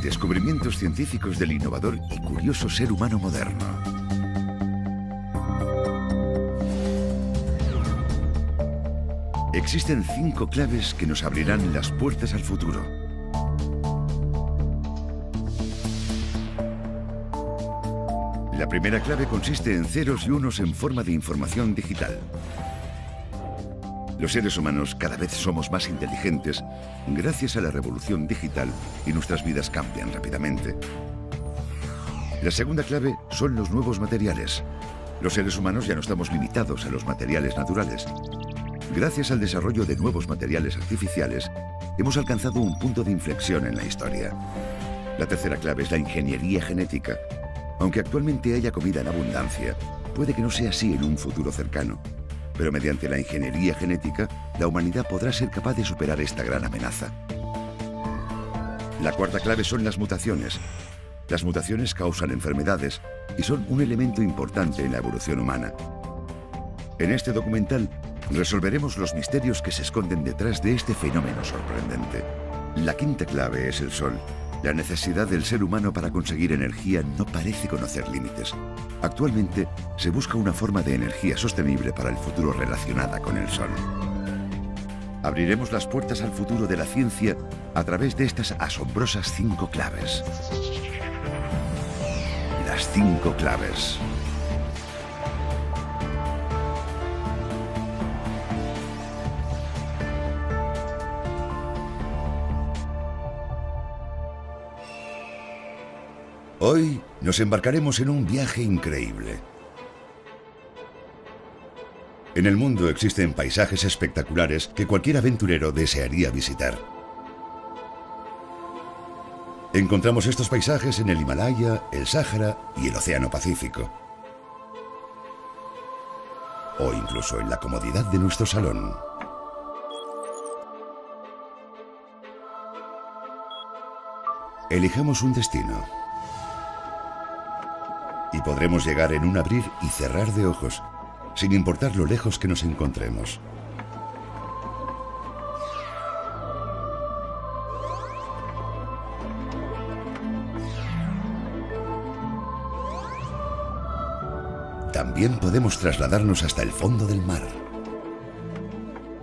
Descubrimientos científicos del innovador y curioso ser humano moderno. Existen 5 claves que nos abrirán las puertas al futuro. La primera clave consiste en ceros y unos en forma de información digital. Los seres humanos cada vez somos más inteligentes gracias a la revolución digital y nuestras vidas cambian rápidamente. La segunda clave son los nuevos materiales. Los seres humanos ya no estamos limitados a los materiales naturales. Gracias al desarrollo de nuevos materiales artificiales, hemos alcanzado un punto de inflexión en la historia. La tercera clave es la ingeniería genética. Aunque actualmente haya comida en abundancia, puede que no sea así en un futuro cercano. Pero mediante la ingeniería genética, la humanidad podrá ser capaz de superar esta gran amenaza. La cuarta clave son las mutaciones. Las mutaciones causan enfermedades y son un elemento importante en la evolución humana. En este documental resolveremos los misterios que se esconden detrás de este fenómeno sorprendente. La quinta clave es el Sol. La necesidad del ser humano para conseguir energía no parece conocer límites. Actualmente se busca una forma de energía sostenible para el futuro relacionada con el Sol. Abriremos las puertas al futuro de la ciencia a través de estas asombrosas 5 claves. Las 5 claves. Hoy nos embarcaremos en un viaje increíble. En el mundo existen paisajes espectaculares que cualquier aventurero desearía visitar. Encontramos estos paisajes en el Himalaya, el Sáhara y el Océano Pacífico. O incluso en la comodidad de nuestro salón. Elijamos un destino. Y podremos llegar en un abrir y cerrar de ojos, sin importar lo lejos que nos encontremos. También podemos trasladarnos hasta el fondo del mar.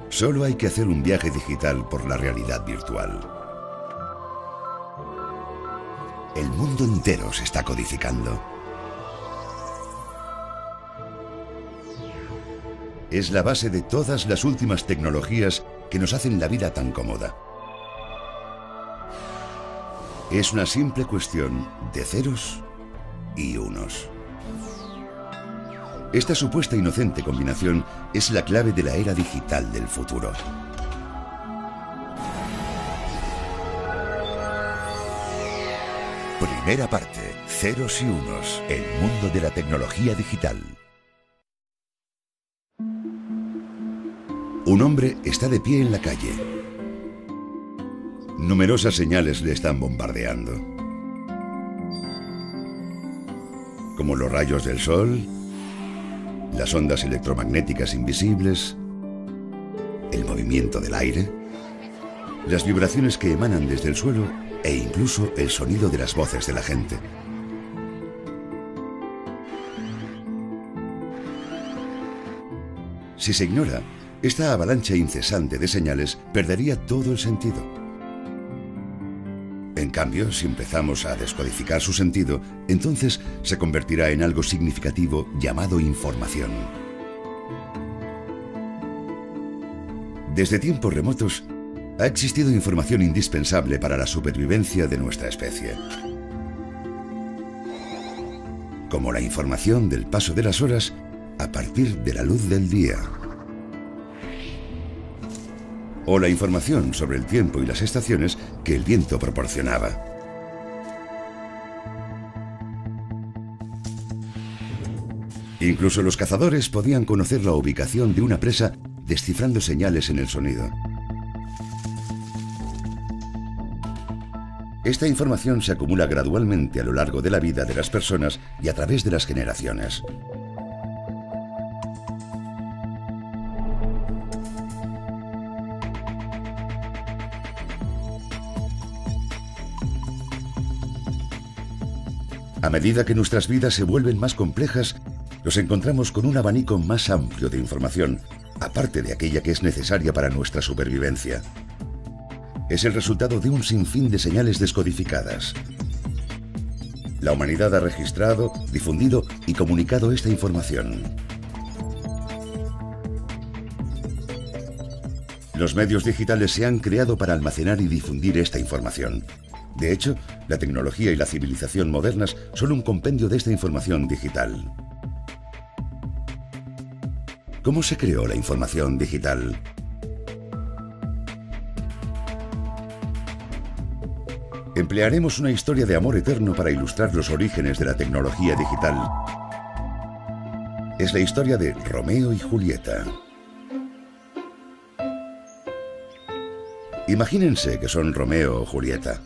Solo hay que hacer un viaje digital por la realidad virtual. El mundo entero se está codificando. Es la base de todas las últimas tecnologías que nos hacen la vida tan cómoda. Es una simple cuestión de ceros y unos. Esta supuesta inocente combinación es la clave de la era digital del futuro. Primera parte, ceros y unos, el mundo de la tecnología digital. Un hombre está de pie en la calle. Numerosas señales le están bombardeando. Como los rayos del sol, las ondas electromagnéticas invisibles, el movimiento del aire, las vibraciones que emanan desde el suelo e incluso el sonido de las voces de la gente. Si se ignora, esta avalancha incesante de señales perdería todo el sentido. En cambio, si empezamos a descodificar su sentido, entonces se convertirá en algo significativo llamado información. Desde tiempos remotos, ha existido información indispensable para la supervivencia de nuestra especie. Como la información del paso de las horas a partir de la luz del día. O la información sobre el tiempo y las estaciones que el viento proporcionaba. Incluso los cazadores podían conocer la ubicación de una presa descifrando señales en el sonido. Esta información se acumula gradualmente a lo largo de la vida de las personas y a través de las generaciones. A medida que nuestras vidas se vuelven más complejas, nos encontramos con un abanico más amplio de información, aparte de aquella que es necesaria para nuestra supervivencia. Es el resultado de un sinfín de señales descodificadas. La humanidad ha registrado, difundido y comunicado esta información. Los medios digitales se han creado para almacenar y difundir esta información. De hecho, la tecnología y la civilización modernas son un compendio de esta información digital. ¿Cómo se creó la información digital? Emplearemos una historia de amor eterno para ilustrar los orígenes de la tecnología digital. Es la historia de Romeo y Julieta. Imagínense que son Romeo o Julieta.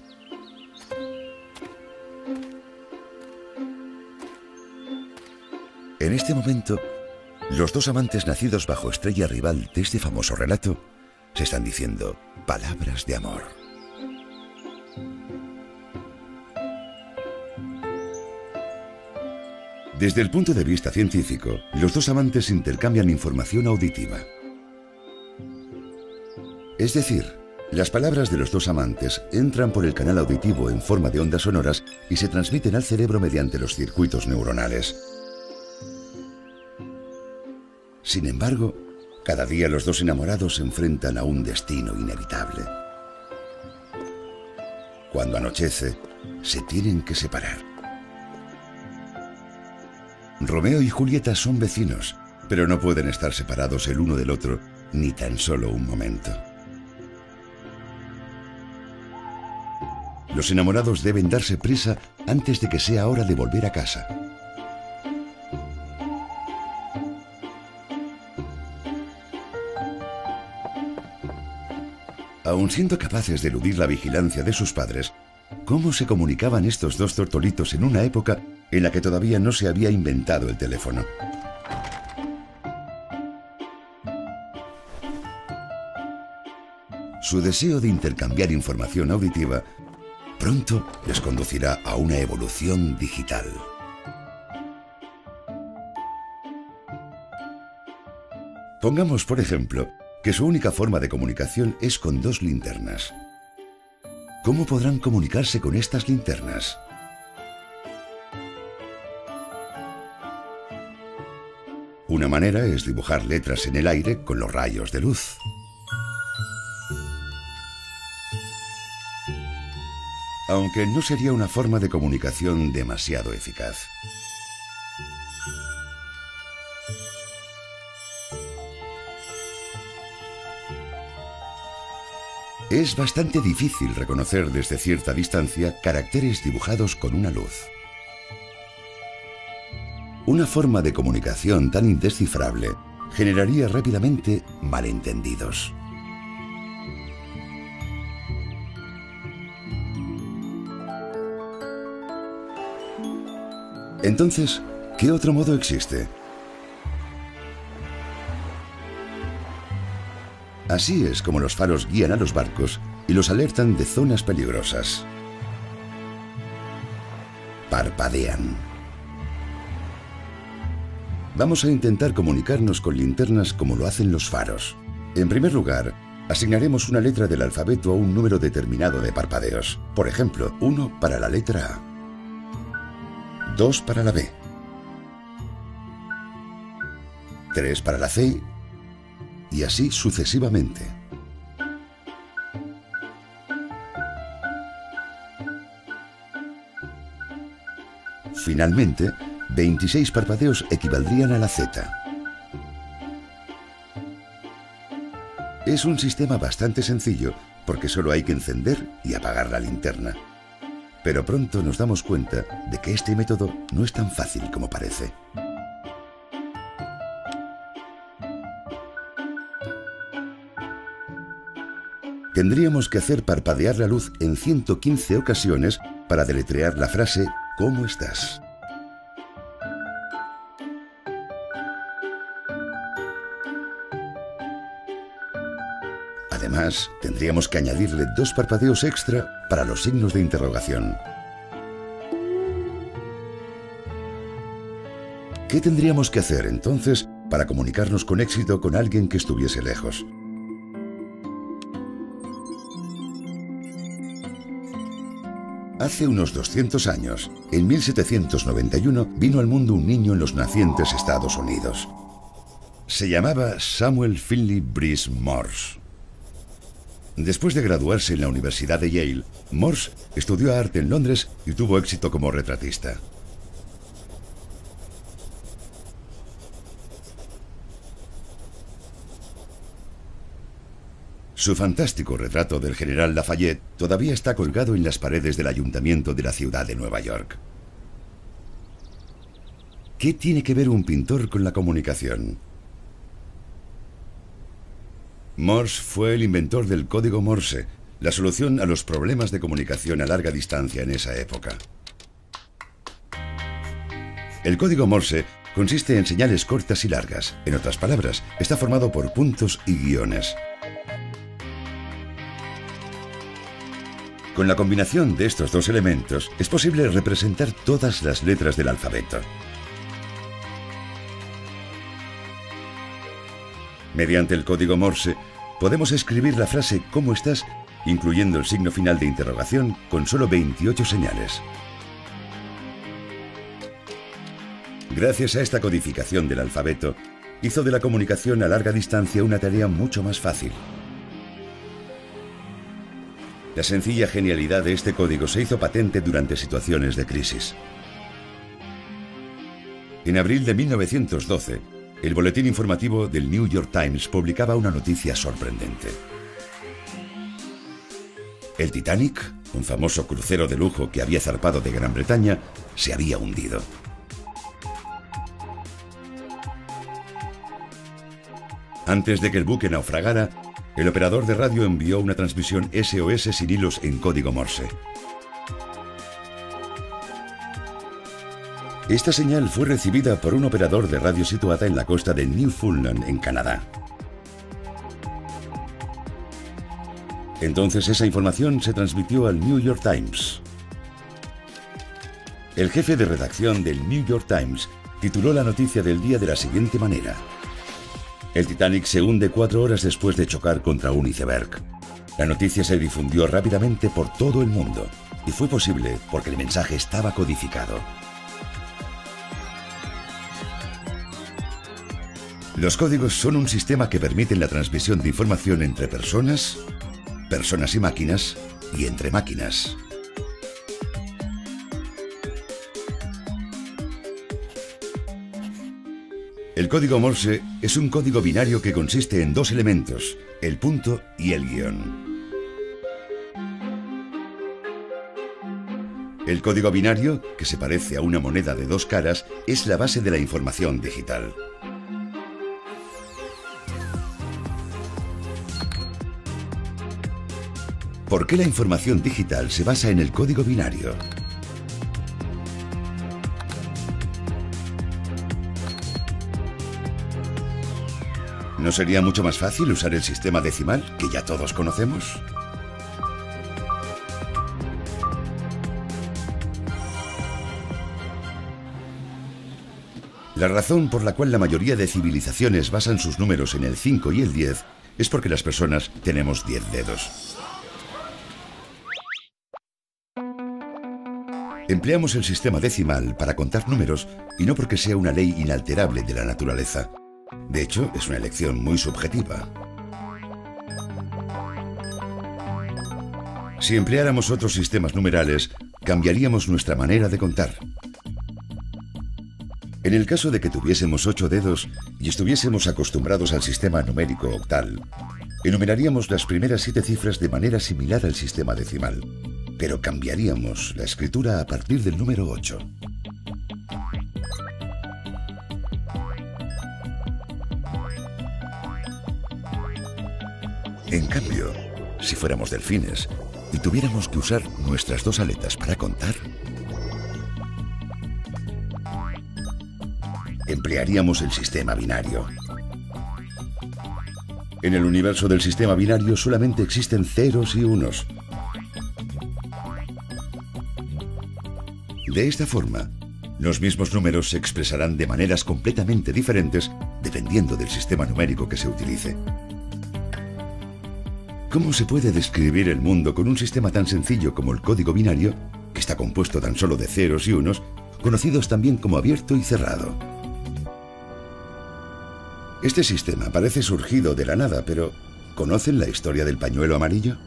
En este momento, los dos amantes nacidos bajo estrella rival de este famoso relato se están diciendo palabras de amor. Desde el punto de vista científico, los dos amantes intercambian información auditiva. Es decir, las palabras de los dos amantes entran por el canal auditivo en forma de ondas sonoras y se transmiten al cerebro mediante los circuitos neuronales. Sin embargo, cada día los dos enamorados se enfrentan a un destino inevitable. Cuando anochece, se tienen que separar. Romeo y Julieta son vecinos, pero no pueden estar separados el uno del otro ni tan solo un momento. Los enamorados deben darse prisa antes de que sea hora de volver a casa. Aun siendo capaces de eludir la vigilancia de sus padres, ¿cómo se comunicaban estos dos tortolitos en una época en la que todavía no se había inventado el teléfono? Su deseo de intercambiar información auditiva pronto les conducirá a una evolución digital. Pongamos, por ejemplo, que su única forma de comunicación es con dos linternas. ¿Cómo podrán comunicarse con estas linternas? Una manera es dibujar letras en el aire con los rayos de luz. Aunque no sería una forma de comunicación demasiado eficaz. Es bastante difícil reconocer desde cierta distancia caracteres dibujados con una luz. Una forma de comunicación tan indescifrable generaría rápidamente malentendidos. Entonces, ¿qué otro modo existe? Así es como los faros guían a los barcos y los alertan de zonas peligrosas. Parpadean. Vamos a intentar comunicarnos con linternas como lo hacen los faros. En primer lugar, asignaremos una letra del alfabeto a un número determinado de parpadeos. Por ejemplo, 1 para la letra A, 2 para la B, 3 para la C, y así sucesivamente. Finalmente, 26 parpadeos equivaldrían a la Z. Es un sistema bastante sencillo porque solo hay que encender y apagar la linterna. Pero pronto nos damos cuenta de que este método no es tan fácil como parece. Tendríamos que hacer parpadear la luz en 115 ocasiones para deletrear la frase ¿cómo estás? Además, tendríamos que añadirle 2 parpadeos extra para los signos de interrogación. ¿Qué tendríamos que hacer entonces para comunicarnos con éxito con alguien que estuviese lejos? Hace unos 200 años, en 1791, vino al mundo un niño en los nacientes Estados Unidos. Se llamaba Samuel Finley Breese Morse. Después de graduarse en la Universidad de Yale, Morse estudió arte en Londres y tuvo éxito como retratista. Su fantástico retrato del general Lafayette todavía está colgado en las paredes del ayuntamiento de la ciudad de Nueva York. ¿Qué tiene que ver un pintor con la comunicación? Morse fue el inventor del código Morse, la solución a los problemas de comunicación a larga distancia en esa época. El código Morse consiste en señales cortas y largas. En otras palabras, está formado por puntos y guiones. Con la combinación de estos dos elementos, es posible representar todas las letras del alfabeto. Mediante el código Morse, podemos escribir la frase ¿cómo estás?, incluyendo el signo final de interrogación, con solo 28 señales. Gracias a esta codificación del alfabeto, hizo de la comunicación a larga distancia una tarea mucho más fácil. La sencilla genialidad de este código se hizo patente durante situaciones de crisis. En abril de 1912, el boletín informativo del New York Times publicaba una noticia sorprendente. El Titanic, un famoso crucero de lujo que había zarpado de Gran Bretaña, se había hundido. Antes de que el buque naufragara, el operador de radio envió una transmisión SOS sin hilos en código Morse. Esta señal fue recibida por un operador de radio situada en la costa de Newfoundland, en Canadá. Entonces esa información se transmitió al New York Times. El jefe de redacción del New York Times tituló la noticia del día de la siguiente manera: el Titanic se hunde 4 horas después de chocar contra un iceberg. La noticia se difundió rápidamente por todo el mundo y fue posible porque el mensaje estaba codificado. Los códigos son un sistema que permiten la transmisión de información entre personas, personas y máquinas, y entre máquinas. El código Morse es un código binario que consiste en dos elementos, el punto y el guión. El código binario, que se parece a una moneda de dos caras, es la base de la información digital. ¿Por qué la información digital se basa en el código binario? ¿No sería mucho más fácil usar el sistema decimal, que ya todos conocemos? La razón por la cual la mayoría de civilizaciones basan sus números en el 5 y el 10 es porque las personas tenemos 10 dedos. Empleamos el sistema decimal para contar números y no porque sea una ley inalterable de la naturaleza. De hecho, es una elección muy subjetiva. Si empleáramos otros sistemas numerales, cambiaríamos nuestra manera de contar. En el caso de que tuviésemos 8 dedos y estuviésemos acostumbrados al sistema numérico octal, enumeraríamos las primeras 7 cifras de manera similar al sistema decimal, pero cambiaríamos la escritura a partir del número 8. En cambio, si fuéramos delfines y tuviéramos que usar nuestras dos aletas para contar, emplearíamos el sistema binario. En el universo del sistema binario solamente existen ceros y unos. De esta forma, Los mismos números se expresarán de maneras completamente diferentes dependiendo del sistema numérico que se utilice. ¿Cómo se puede describir el mundo con un sistema tan sencillo como el código binario, que está compuesto tan solo de ceros y unos, conocidos también como abierto y cerrado? Este sistema parece surgido de la nada, pero ¿conocen la historia del pañuelo amarillo?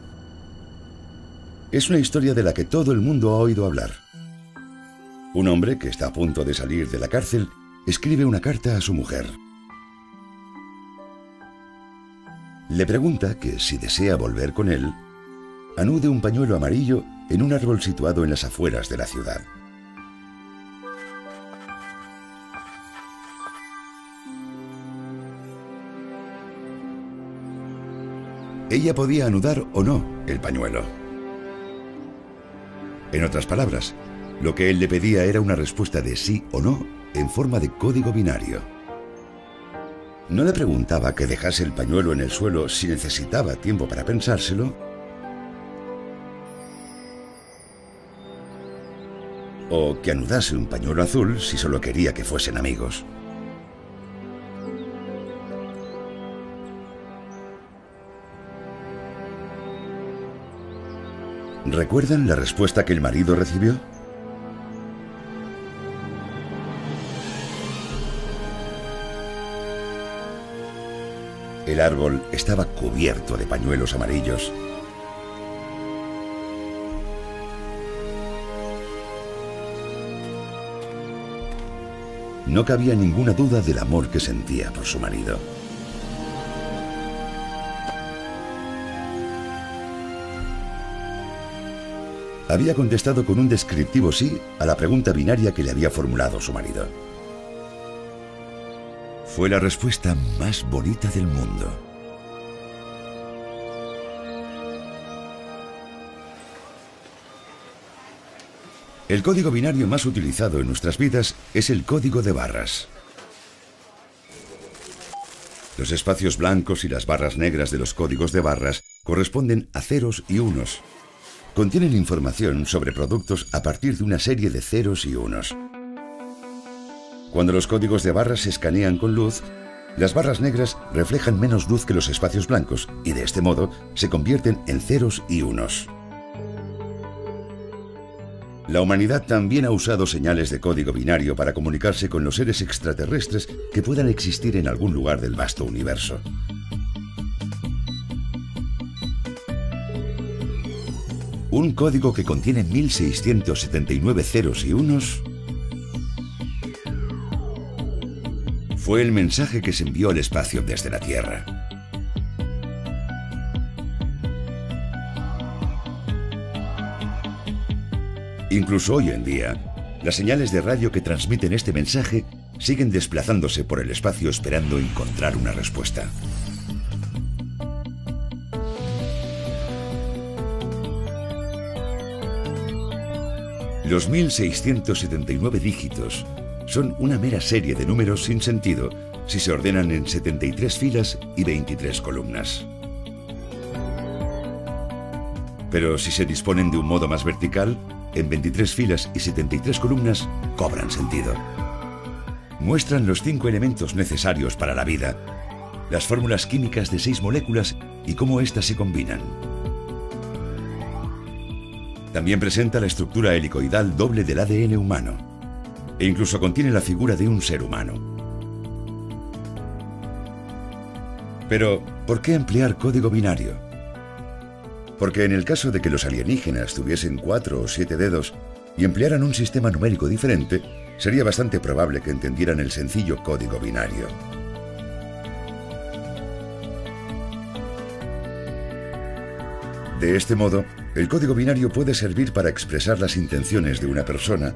Es una historia de la que todo el mundo ha oído hablar. Un hombre que está a punto de salir de la cárcel escribe una carta a su mujer. Le pregunta que si desea volver con él, anude un pañuelo amarillo en un árbol situado en las afueras de la ciudad. Ella podía anudar o no el pañuelo. En otras palabras, lo que él le pedía era una respuesta de sí o no en forma de código binario. No le preguntaba que dejase el pañuelo en el suelo si necesitaba tiempo para pensárselo, o que anudase un pañuelo azul si solo quería que fuesen amigos. ¿Recuerdan la respuesta que el marido recibió? El árbol estaba cubierto de pañuelos amarillos. No cabía ninguna duda del amor que sentía por su marido. Había contestado con un descriptivo sí a la pregunta binaria que le había formulado su marido. Fue la respuesta más bonita del mundo. El código binario más utilizado en nuestras vidas es el código de barras. Los espacios blancos y las barras negras de los códigos de barras corresponden a ceros y unos. Contienen información sobre productos a partir de una serie de ceros y unos. Cuando los códigos de barras se escanean con luz, las barras negras reflejan menos luz que los espacios blancos y de este modo se convierten en ceros y unos. La humanidad también ha usado señales de código binario para comunicarse con los seres extraterrestres que puedan existir en algún lugar del vasto universo. Un código que contiene 1679 ceros y unos fue el mensaje que se envió al espacio desde la Tierra. Incluso hoy en día, las señales de radio que transmiten este mensaje siguen desplazándose por el espacio esperando encontrar una respuesta. Los 1679 dígitos son una mera serie de números sin sentido si se ordenan en 73 filas y 23 columnas. Pero si se disponen de un modo más vertical, en 23 filas y 73 columnas, cobran sentido. Muestran los 5 elementos necesarios para la vida, las fórmulas químicas de 6 moléculas y cómo éstas se combinan. También presenta la estructura helicoidal doble del ADN humano, e incluso contiene la figura de un ser humano. Pero, ¿por qué emplear código binario? Porque en el caso de que los alienígenas tuviesen 4 o 7 dedos y emplearan un sistema numérico diferente, sería bastante probable que entendieran el sencillo código binario. De este modo, el código binario puede servir para expresar las intenciones de una persona,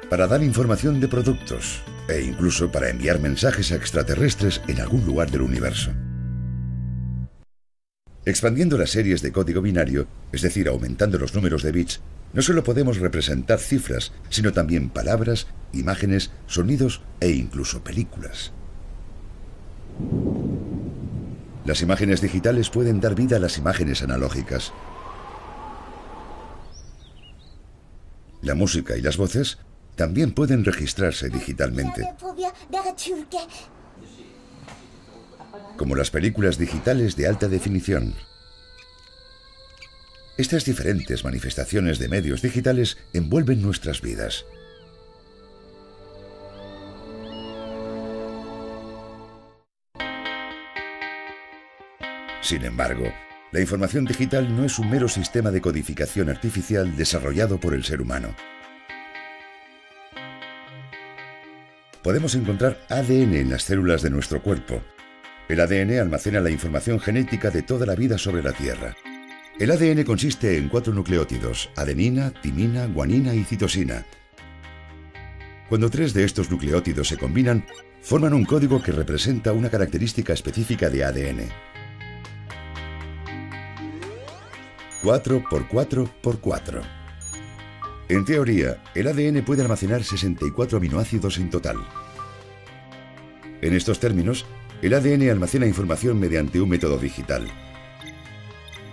para dar información de productos e incluso para enviar mensajes a extraterrestres en algún lugar del universo. Expandiendo las series de código binario, es decir, aumentando los números de bits, no solo podemos representar cifras, sino también palabras, imágenes, sonidos e incluso películas. Las imágenes digitales pueden dar vida a las imágenes analógicas. La música y las voces también pueden registrarse digitalmente, como las películas digitales de alta definición. Estas diferentes manifestaciones de medios digitales envuelven nuestras vidas. Sin embargo, la información digital no es un mero sistema de codificación artificial desarrollado por el ser humano. Podemos encontrar ADN en las células de nuestro cuerpo. El ADN almacena la información genética de toda la vida sobre la Tierra. El ADN consiste en 4 nucleótidos: adenina, timina, guanina y citosina. Cuando 3 de estos nucleótidos se combinan, forman un código que representa una característica específica de ADN. 4 por 4 por 4. En teoría, el ADN puede almacenar 64 aminoácidos en total. En estos términos, el ADN almacena información mediante un método digital.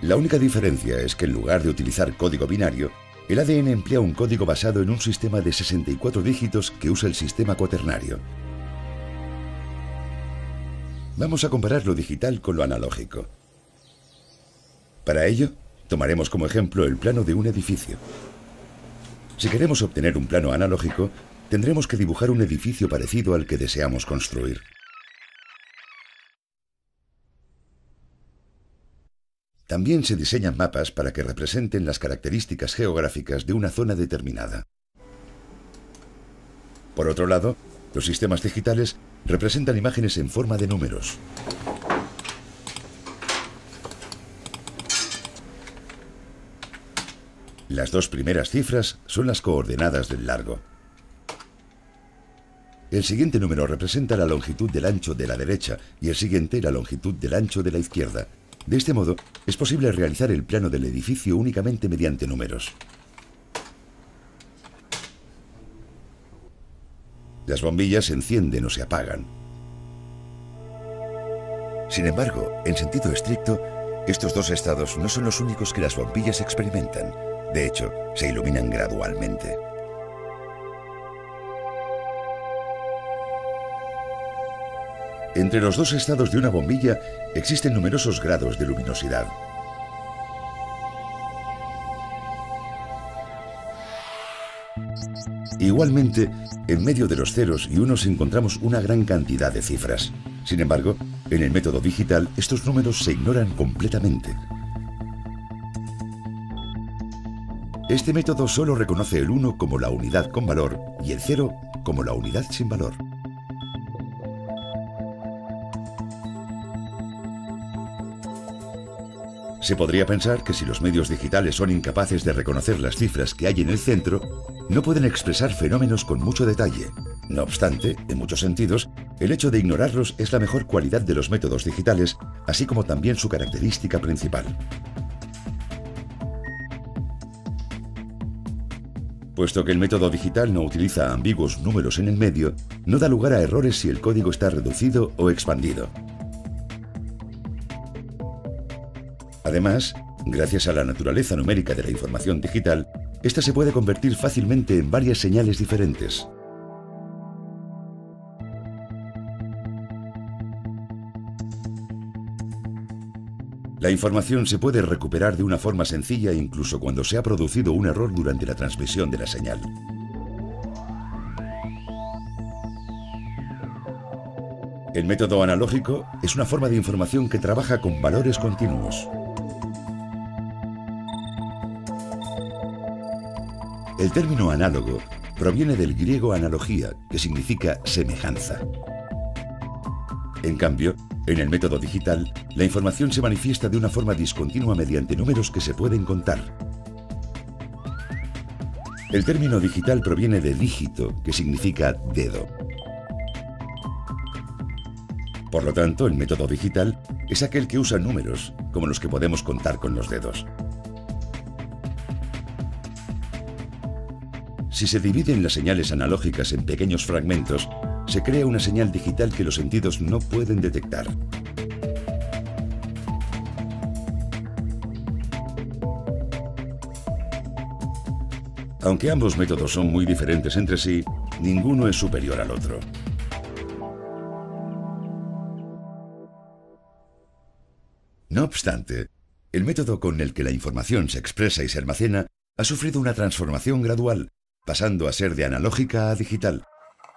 La única diferencia es que en lugar de utilizar código binario, el ADN emplea un código basado en un sistema de 64 dígitos que usa el sistema cuaternario. Vamos a comparar lo digital con lo analógico. Para ello, tomaremos como ejemplo el plano de un edificio. Si queremos obtener un plano analógico, tendremos que dibujar un edificio parecido al que deseamos construir. También se diseñan mapas para que representen las características geográficas de una zona determinada. Por otro lado, los sistemas digitales representan imágenes en forma de números. Las 2 primeras cifras son las coordenadas del largo. El siguiente número representa la longitud del ancho de la derecha y el siguiente la longitud del ancho de la izquierda. De este modo, es posible realizar el plano del edificio únicamente mediante números. Las bombillas se encienden o se apagan. Sin embargo, en sentido estricto, estos 2 estados no son los únicos que las bombillas experimentan. De hecho, se iluminan gradualmente. Entre los 2 estados de una bombilla existen numerosos grados de luminosidad. Igualmente, en medio de los ceros y unos encontramos una gran cantidad de cifras. Sin embargo, en el método digital estos números se ignoran completamente. Este método solo reconoce el 1 como la unidad con valor y el 0 como la unidad sin valor. Se podría pensar que si los medios digitales son incapaces de reconocer las cifras que hay en el centro, no pueden expresar fenómenos con mucho detalle. No obstante, en muchos sentidos, el hecho de ignorarlos es la mejor cualidad de los métodos digitales, así como también su característica principal. Puesto que el método digital no utiliza ambiguos números en el medio, no da lugar a errores si el código está reducido o expandido. Además, gracias a la naturaleza numérica de la información digital, esta se puede convertir fácilmente en varias señales diferentes. La información se puede recuperar de una forma sencilla incluso cuando se ha producido un error durante la transmisión de la señal. El método analógico es una forma de información que trabaja con valores continuos. El término análogo proviene del griego analogía, que significa semejanza. En cambio, en el método digital, la información se manifiesta de una forma discontinua mediante números que se pueden contar. El término digital proviene de dígito, que significa dedo. Por lo tanto, el método digital es aquel que usa números, como los que podemos contar con los dedos. Si se dividen las señales analógicas en pequeños fragmentos, se crea una señal digital que los sentidos no pueden detectar. Aunque ambos métodos son muy diferentes entre sí, ninguno es superior al otro. No obstante, el método con el que la información se expresa y se almacena ha sufrido una transformación gradual, pasando a ser de analógica a digital.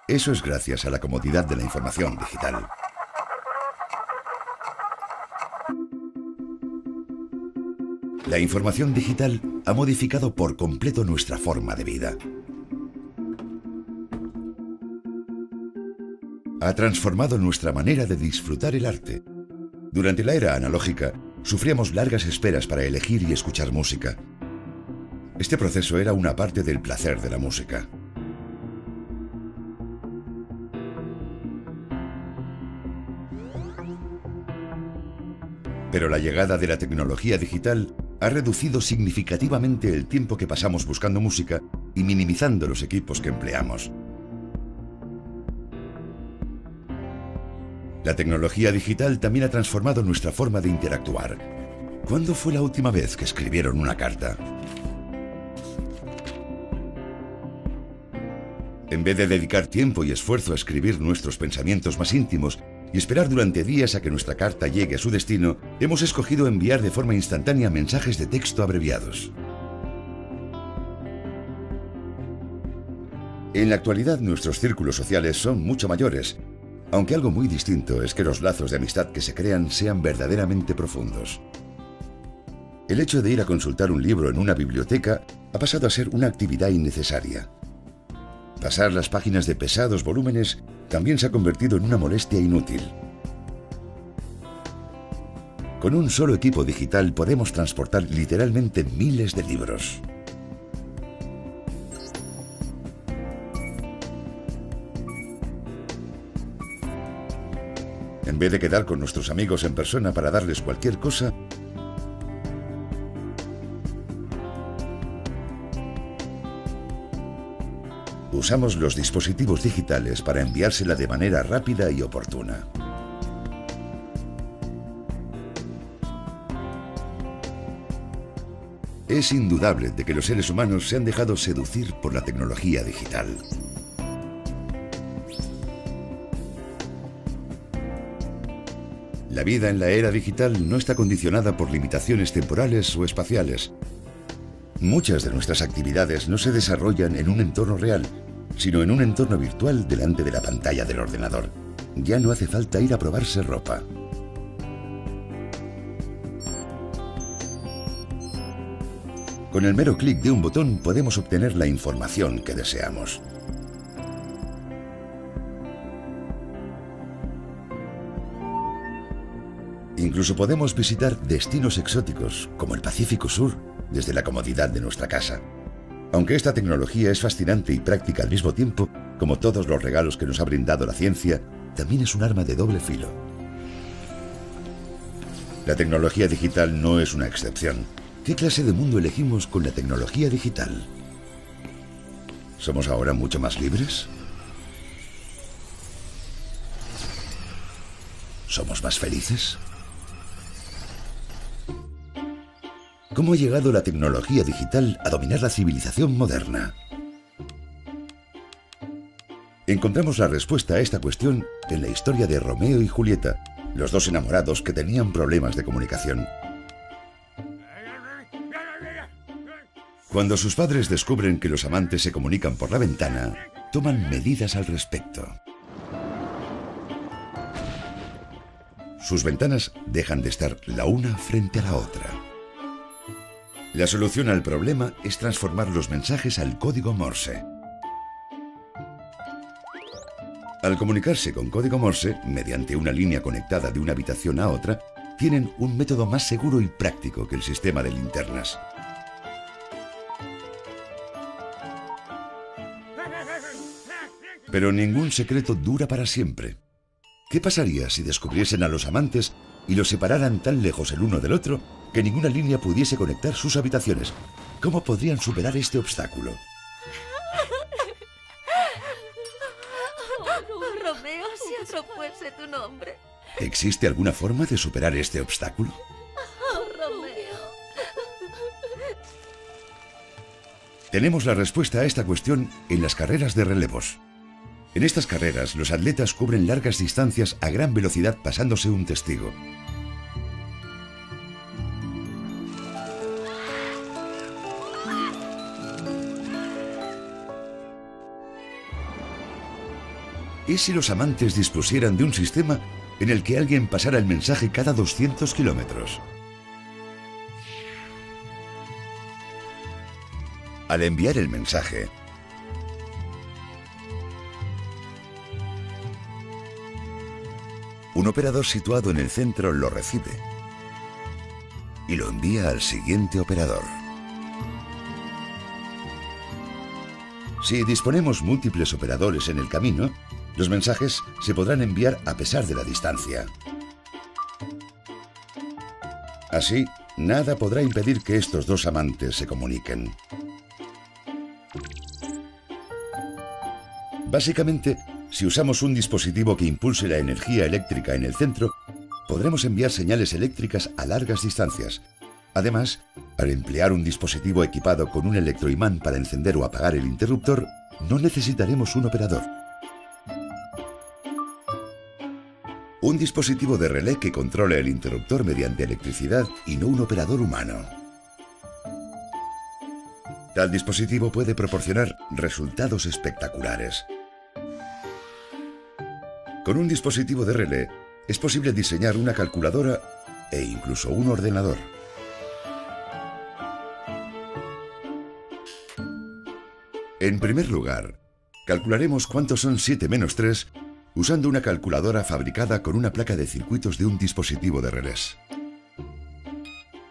Eso es gracias a la comodidad de la información digital. La información digital ha modificado por completo nuestra forma de vida. Ha transformado nuestra manera de disfrutar el arte. Durante la era analógica, sufríamos largas esperas para elegir y escuchar música. Este proceso era una parte del placer de la música. Pero la llegada de la tecnología digital ha reducido significativamente el tiempo que pasamos buscando música y minimizando los equipos que empleamos. La tecnología digital también ha transformado nuestra forma de interactuar. ¿Cuándo fue la última vez que escribieron una carta? En vez de dedicar tiempo y esfuerzo a escribir nuestros pensamientos más íntimos y esperar durante días a que nuestra carta llegue a su destino, hemos escogido enviar de forma instantánea mensajes de texto abreviados. En la actualidad, nuestros círculos sociales son mucho mayores, aunque algo muy distinto es que los lazos de amistad que se crean sean verdaderamente profundos. El hecho de ir a consultar un libro en una biblioteca ha pasado a ser una actividad innecesaria. Pasar las páginas de pesados volúmenes también se ha convertido en una molestia inútil. Con un solo equipo digital podemos transportar literalmente miles de libros. En vez de quedar con nuestros amigos en persona para darles cualquier cosa, usamos los dispositivos digitales para enviársela de manera rápida y oportuna. Es indudable de que los seres humanos se han dejado seducir por la tecnología digital. La vida en la era digital no está condicionada por limitaciones temporales o espaciales. Muchas de nuestras actividades no se desarrollan en un entorno real, sino en un entorno virtual delante de la pantalla del ordenador. Ya no hace falta ir a probarse ropa. Con el mero clic de un botón podemos obtener la información que deseamos. Incluso podemos visitar destinos exóticos, como el Pacífico Sur, desde la comodidad de nuestra casa. Aunque esta tecnología es fascinante y práctica al mismo tiempo, como todos los regalos que nos ha brindado la ciencia, también es un arma de doble filo. La tecnología digital no es una excepción. ¿Qué clase de mundo elegimos con la tecnología digital? ¿Somos ahora mucho más libres? ¿Somos más felices? ¿Cómo ha llegado la tecnología digital a dominar la civilización moderna? Encontramos la respuesta a esta cuestión en la historia de Romeo y Julieta, los dos enamorados que tenían problemas de comunicación. Cuando sus padres descubren que los amantes se comunican por la ventana, toman medidas al respecto. Sus ventanas dejan de estar la una frente a la otra. La solución al problema es transformar los mensajes al código Morse. Al comunicarse con código Morse, mediante una línea conectada de una habitación a otra, tienen un método más seguro y práctico que el sistema de linternas. Pero ningún secreto dura para siempre. ¿Qué pasaría si descubriesen a los amantes y los separaran tan lejos el uno del otro que ninguna línea pudiese conectar sus habitaciones? ¿Cómo podrían superar este obstáculo? Oh, Romeo, si otro fuese tu nombre. ¿Existe alguna forma de superar este obstáculo? Oh, Romeo. Tenemos la respuesta a esta cuestión en las carreras de relevos. En estas carreras, los atletas cubren largas distancias a gran velocidad pasándose un testigo. ¿Y si los amantes dispusieran de un sistema en el que alguien pasara el mensaje cada 200 kilómetros? Al enviar el mensaje, un operador situado en el centro lo recibe y lo envía al siguiente operador. Si disponemos múltiples operadores en el camino, los mensajes se podrán enviar a pesar de la distancia. Así, nada podrá impedir que estos dos amantes se comuniquen. Básicamente, si usamos un dispositivo que impulse la energía eléctrica en el centro, podremos enviar señales eléctricas a largas distancias. Además, al emplear un dispositivo equipado con un electroimán para encender o apagar el interruptor, no necesitaremos un operador. Un dispositivo de relé que controla el interruptor mediante electricidad y no un operador humano. Tal dispositivo puede proporcionar resultados espectaculares. Con un dispositivo de relé es posible diseñar una calculadora e incluso un ordenador. En primer lugar, calcularemos cuántos son 7 menos 3 usando una calculadora fabricada con una placa de circuitos de un dispositivo de relés.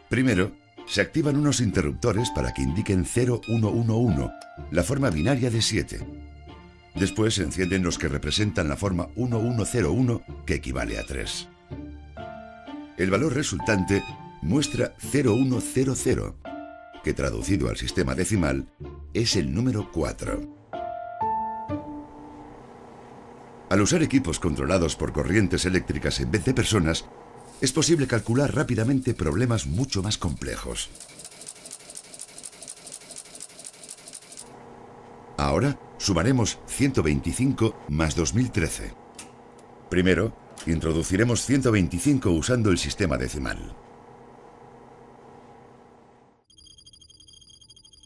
Primero, se activan unos interruptores para que indiquen 0111, la forma binaria de 7. Después se encienden los que representan la forma 1101, que equivale a 3. El valor resultante muestra 0100, que traducido al sistema decimal es el número 4. Al usar equipos controlados por corrientes eléctricas en vez de personas, es posible calcular rápidamente problemas mucho más complejos. Ahora sumaremos 125 más 2013. Primero, introduciremos 125 usando el sistema decimal.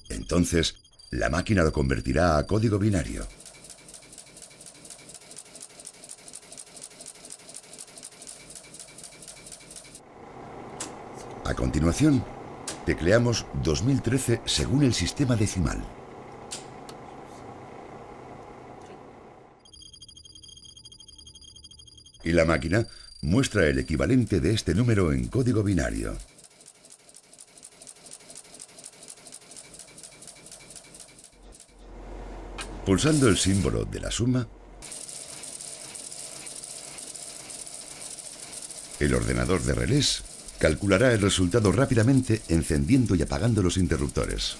Entonces, la máquina lo convertirá a código binario. A continuación, tecleamos 2013 según el sistema decimal. Y la máquina muestra el equivalente de este número en código binario. Pulsando el símbolo de la suma, el ordenador de relés calculará el resultado rápidamente encendiendo y apagando los interruptores.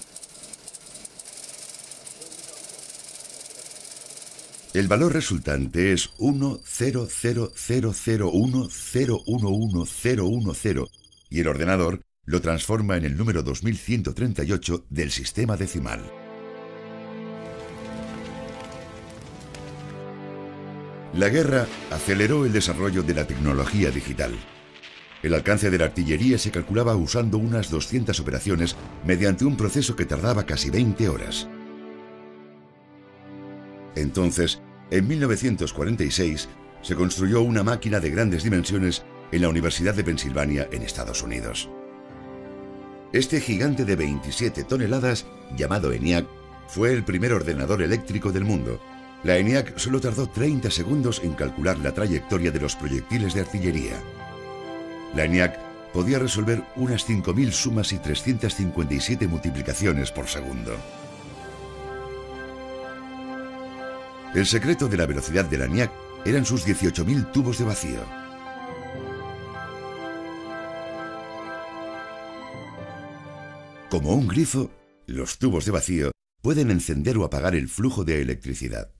El valor resultante es 1000010111010 y el ordenador lo transforma en el número 2138 del sistema decimal. La guerra aceleró el desarrollo de la tecnología digital. El alcance de la artillería se calculaba usando unas 200 operaciones mediante un proceso que tardaba casi 20 horas. Entonces, en 1946, se construyó una máquina de grandes dimensiones en la Universidad de Pensilvania, en Estados Unidos. Este gigante de 27 toneladas, llamado ENIAC, fue el primer ordenador eléctrico del mundo. La ENIAC solo tardó 30 segundos en calcular la trayectoria de los proyectiles de artillería. La ENIAC podía resolver unas 5.000 sumas y 357 multiplicaciones por segundo. El secreto de la velocidad de la ENIAC eran sus 18.000 tubos de vacío. Como un grifo, los tubos de vacío pueden encender o apagar el flujo de electricidad.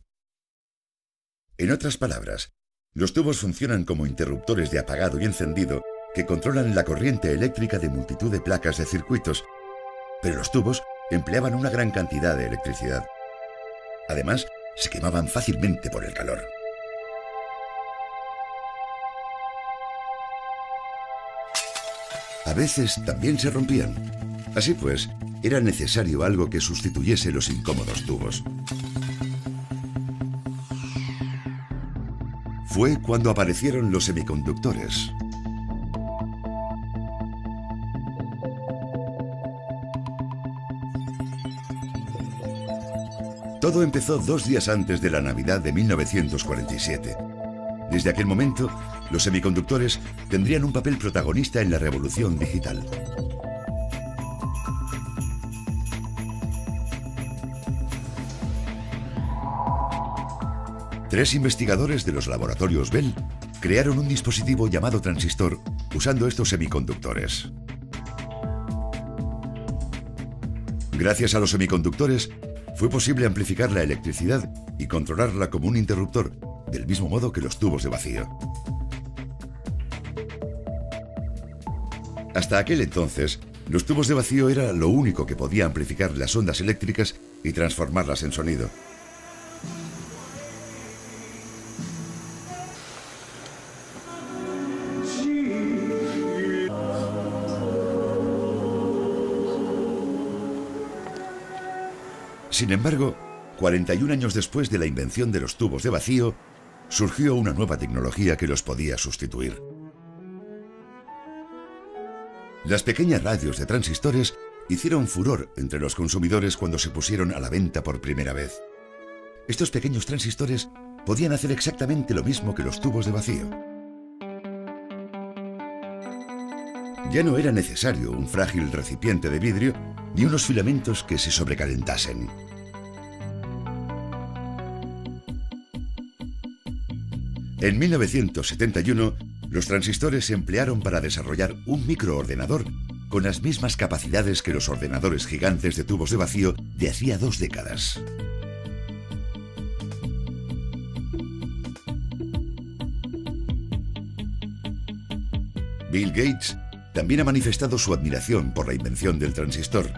En otras palabras, los tubos funcionan como interruptores de apagado y encendido que controlan la corriente eléctrica de multitud de placas de circuitos, pero los tubos empleaban una gran cantidad de electricidad. Además, se quemaban fácilmente por el calor. A veces también se rompían. Así pues, era necesario algo que sustituyese los incómodos tubos. Fue cuando aparecieron los semiconductores. Todo empezó 2 días antes de la Navidad de 1947. Desde aquel momento, los semiconductores tendrían un papel protagonista en la revolución digital. Tres investigadores de los laboratorios Bell crearon un dispositivo llamado transistor usando estos semiconductores. Gracias a los semiconductores, fue posible amplificar la electricidad y controlarla como un interruptor, del mismo modo que los tubos de vacío. Hasta aquel entonces, los tubos de vacío era lo único que podía amplificar las ondas eléctricas y transformarlas en sonido. Sin embargo, 41 años después de la invención de los tubos de vacío, surgió una nueva tecnología que los podía sustituir. Las pequeñas radios de transistores hicieron furor entre los consumidores cuando se pusieron a la venta por primera vez. Estos pequeños transistores podían hacer exactamente lo mismo que los tubos de vacío. Ya no era necesario un frágil recipiente de vidrio ni unos filamentos que se sobrecalentasen. En 1971, los transistores se emplearon para desarrollar un microordenador con las mismas capacidades que los ordenadores gigantes de tubos de vacío de hacía 2 décadas. Bill Gates también ha manifestado su admiración por la invención del transistor.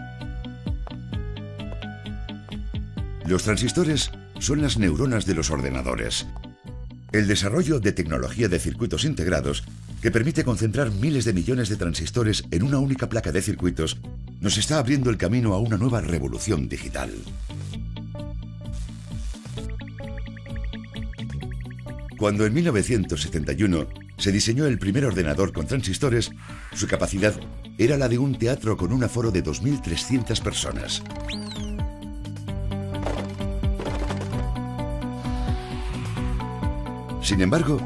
Los transistores son las neuronas de los ordenadores. El desarrollo de tecnología de circuitos integrados, que permite concentrar miles de millones de transistores en una única placa de circuitos, nos está abriendo el camino a una nueva revolución digital. Cuando en 1971 se diseñó el primer ordenador con transistores, su capacidad era la de un teatro con un aforo de 2.300 personas. Sin embargo,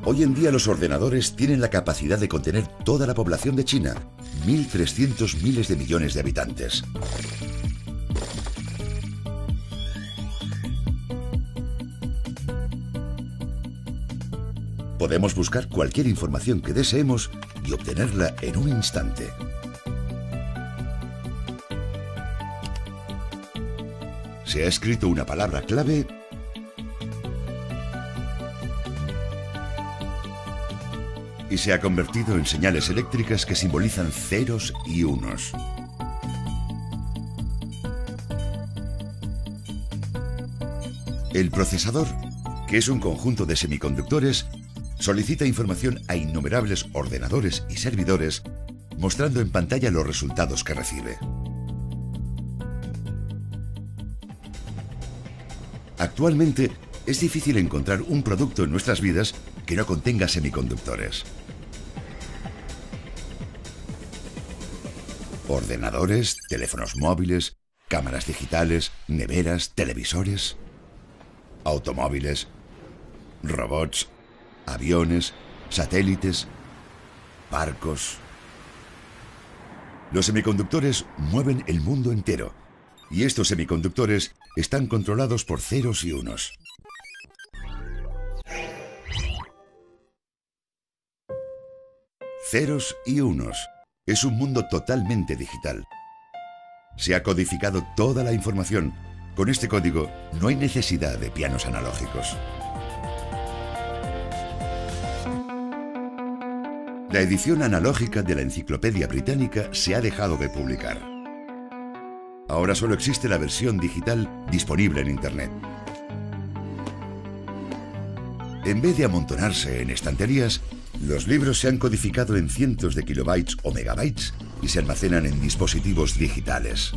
hoy en día los ordenadores tienen la capacidad de contener toda la población de China, 1.300 miles de millones de habitantes. Podemos buscar cualquier información que deseemos y obtenerla en un instante. Se ha escrito una palabra clave y se ha convertido en señales eléctricas que simbolizan ceros y unos. El procesador, que es un conjunto de semiconductores, solicita información a innumerables ordenadores y servidores, mostrando en pantalla los resultados que recibe. Actualmente, es difícil encontrar un producto en nuestras vidas que no contenga semiconductores. Ordenadores, teléfonos móviles, cámaras digitales, neveras, televisores, automóviles, robots, aviones, satélites, barcos. Los semiconductores mueven el mundo entero, y estos semiconductores están controlados por ceros y unos. Ceros y unos. Es un mundo totalmente digital. Se ha codificado toda la información. Con este código no hay necesidad de pianos analógicos. La edición analógica de la Enciclopedia Británica se ha dejado de publicar. Ahora solo existe la versión digital disponible en Internet. En vez de amontonarse en estanterías, los libros se han codificado en cientos de kilobytes o megabytes y se almacenan en dispositivos digitales.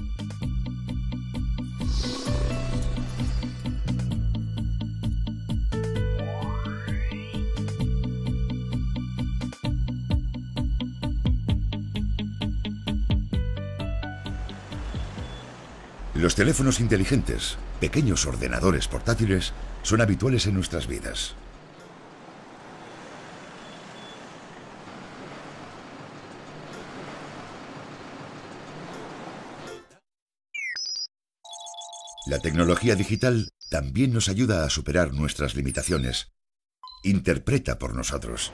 Los teléfonos inteligentes, pequeños ordenadores portátiles, son habituales en nuestras vidas. La tecnología digital también nos ayuda a superar nuestras limitaciones. Interpreta por nosotros.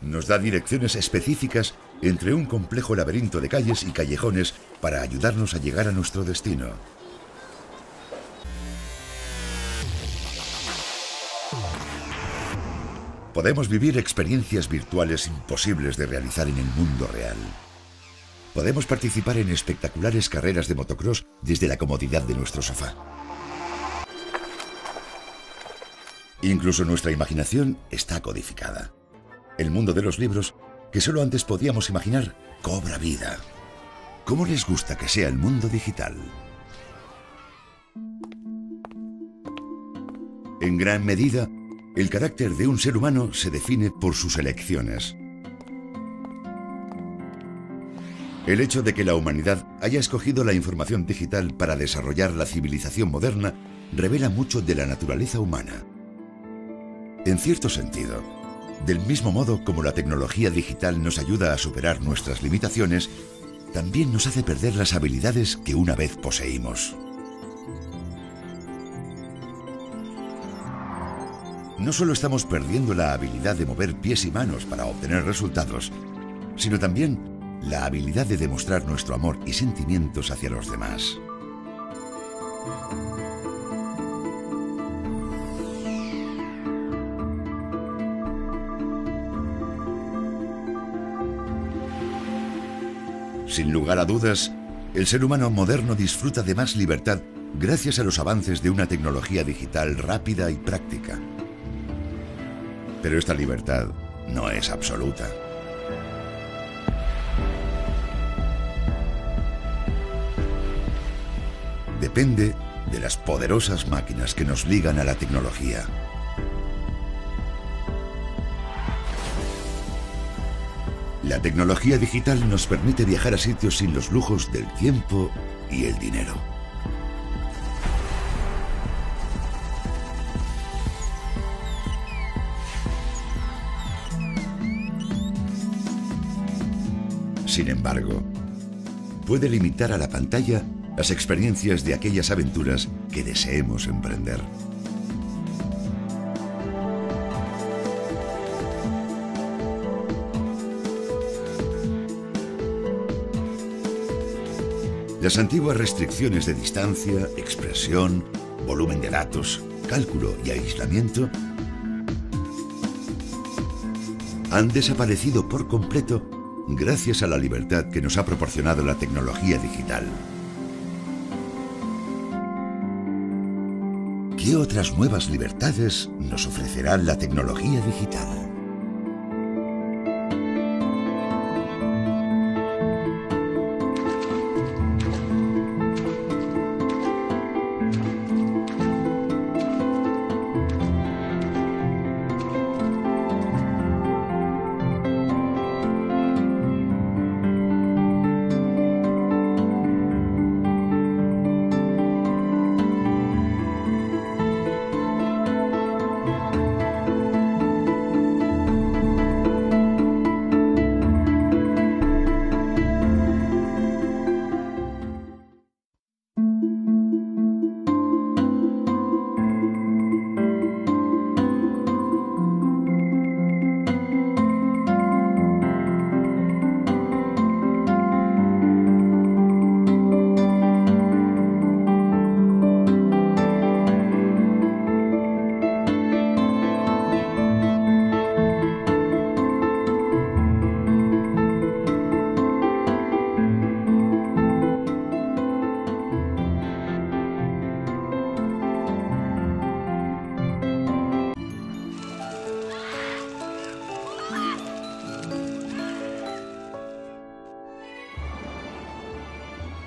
Nos da direcciones específicas entre un complejo laberinto de calles y callejones para ayudarnos a llegar a nuestro destino. Podemos vivir experiencias virtuales imposibles de realizar en el mundo real. Podemos participar en espectaculares carreras de motocross desde la comodidad de nuestro sofá. Incluso nuestra imaginación está codificada. El mundo de los libros, que solo antes podíamos imaginar, cobra vida. ¿Cómo les gusta que sea el mundo digital? En gran medida, el carácter de un ser humano se define por sus elecciones. El hecho de que la humanidad haya escogido la información digital para desarrollar la civilización moderna revela mucho de la naturaleza humana. En cierto sentido, del mismo modo como la tecnología digital nos ayuda a superar nuestras limitaciones, también nos hace perder las habilidades que una vez poseímos. No solo estamos perdiendo la habilidad de mover pies y manos para obtener resultados, sino también la habilidad de demostrar nuestro amor y sentimientos hacia los demás. Sin lugar a dudas, el ser humano moderno disfruta de más libertad gracias a los avances de una tecnología digital rápida y práctica. Pero esta libertad no es absoluta. Depende de las poderosas máquinas que nos ligan a la tecnología. La tecnología digital nos permite viajar a sitios sin los lujos del tiempo y el dinero. Sin embargo, puede limitar a la pantalla las experiencias de aquellas aventuras que deseemos emprender. Las antiguas restricciones de distancia, expresión, volumen de datos, cálculo y aislamiento han desaparecido por completo gracias a la libertad que nos ha proporcionado la tecnología digital. ¿Qué otras nuevas libertades nos ofrecerá la tecnología digital?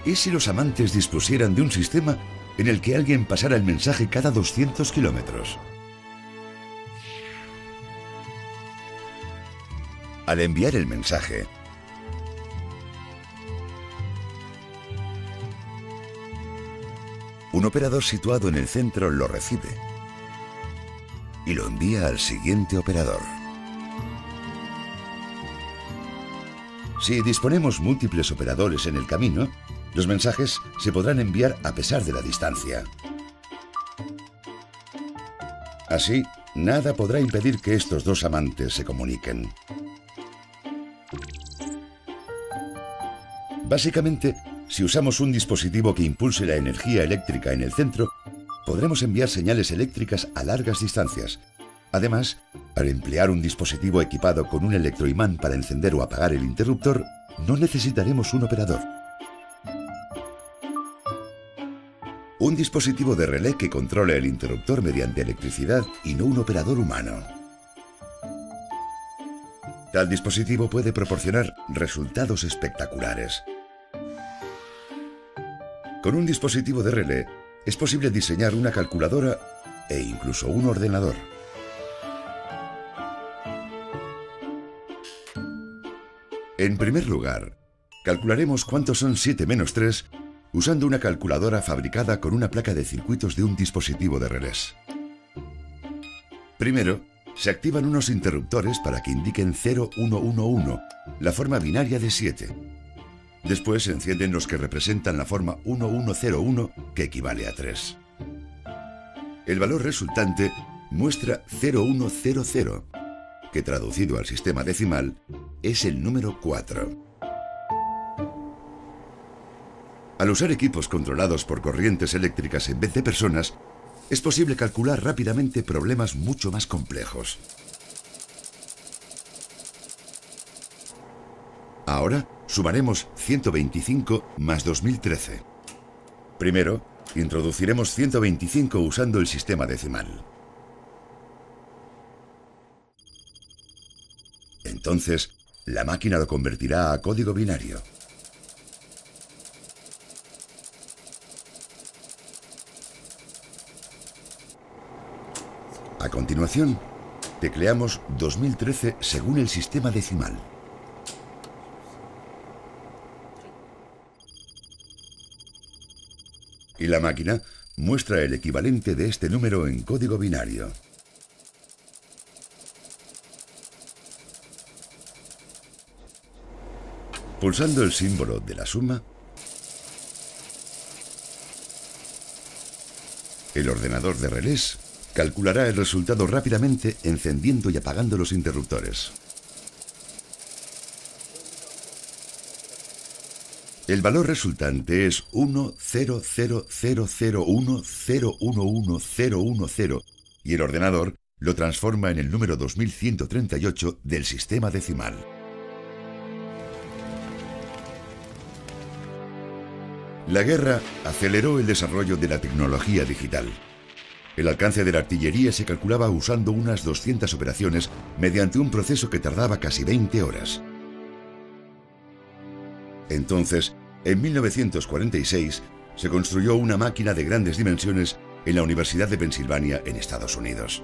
¿Y si los amantes dispusieran de un sistema en el que alguien pasara el mensaje cada 200 kilómetros? Al enviar el mensaje, un operador situado en el centro lo recibe y lo envía al siguiente operador. Si disponemos múltiples operadores en el camino, los mensajes se podrán enviar a pesar de la distancia. Así, nada podrá impedir que estos dos amantes se comuniquen. Básicamente, si usamos un dispositivo que impulse la energía eléctrica en el centro, podremos enviar señales eléctricas a largas distancias. Además, al emplear un dispositivo equipado con un electroimán para encender o apagar el interruptor, no necesitaremos un operador. Un dispositivo de relé que controla el interruptor mediante electricidad y no un operador humano. Tal dispositivo puede proporcionar resultados espectaculares. Con un dispositivo de relé es posible diseñar una calculadora e incluso un ordenador. En primer lugar, calcularemos cuántos son 7 menos 3 usando una calculadora fabricada con una placa de circuitos de un dispositivo de relés. Primero, se activan unos interruptores para que indiquen 0111, la forma binaria de 7. Después se encienden los que representan la forma 1101, que equivale a 3. El valor resultante muestra 0100, que traducido al sistema decimal es el número 4. Al usar equipos controlados por corrientes eléctricas en vez de personas, es posible calcular rápidamente problemas mucho más complejos. Ahora sumaremos 125 más 2013. Primero, introduciremos 125 usando el sistema decimal. Entonces, la máquina lo convertirá a código binario. A continuación, tecleamos 2013 según el sistema decimal. Y la máquina muestra el equivalente de este número en código binario. Pulsando el símbolo de la suma, el ordenador de relés calculará el resultado rápidamente encendiendo y apagando los interruptores. El valor resultante es 1000010110010 y el ordenador lo transforma en el número 2138 del sistema decimal. La guerra aceleró el desarrollo de la tecnología digital. El alcance de la artillería se calculaba usando unas 200 operaciones mediante un proceso que tardaba casi 20 horas. Entonces, en 1946, se construyó una máquina de grandes dimensiones en la Universidad de Pensilvania, en Estados Unidos.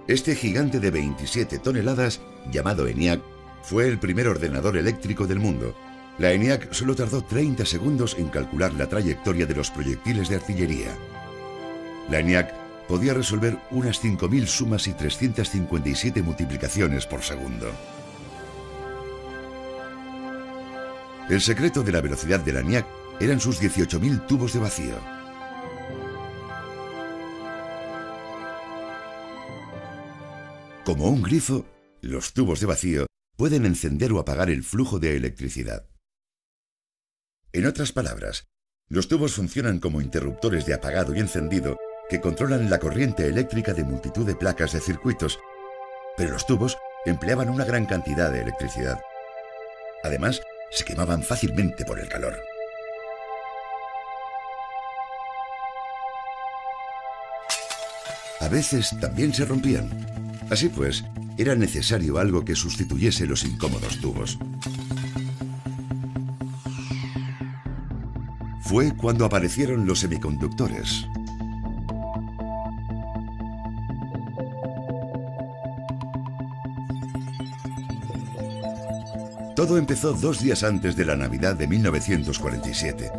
Este gigante de 27 toneladas, llamado ENIAC, fue el primer ordenador eléctrico del mundo. La ENIAC solo tardó 30 segundos en calcular la trayectoria de los proyectiles de artillería. La ENIAC podía resolver unas 5.000 sumas y 357 multiplicaciones por segundo. El secreto de la velocidad de la ENIAC eran sus 18.000 tubos de vacío. Como un grifo, los tubos de vacío pueden encender o apagar el flujo de electricidad. En otras palabras, los tubos funcionan como interruptores de apagado y encendido que controlan la corriente eléctrica de multitud de placas de circuitos, pero los tubos empleaban una gran cantidad de electricidad. Además, se quemaban fácilmente por el calor. A veces también se rompían. Así pues, era necesario algo que sustituyese los incómodos tubos. fue cuando aparecieron los semiconductores. Todo empezó 2 días antes de la Navidad de 1947.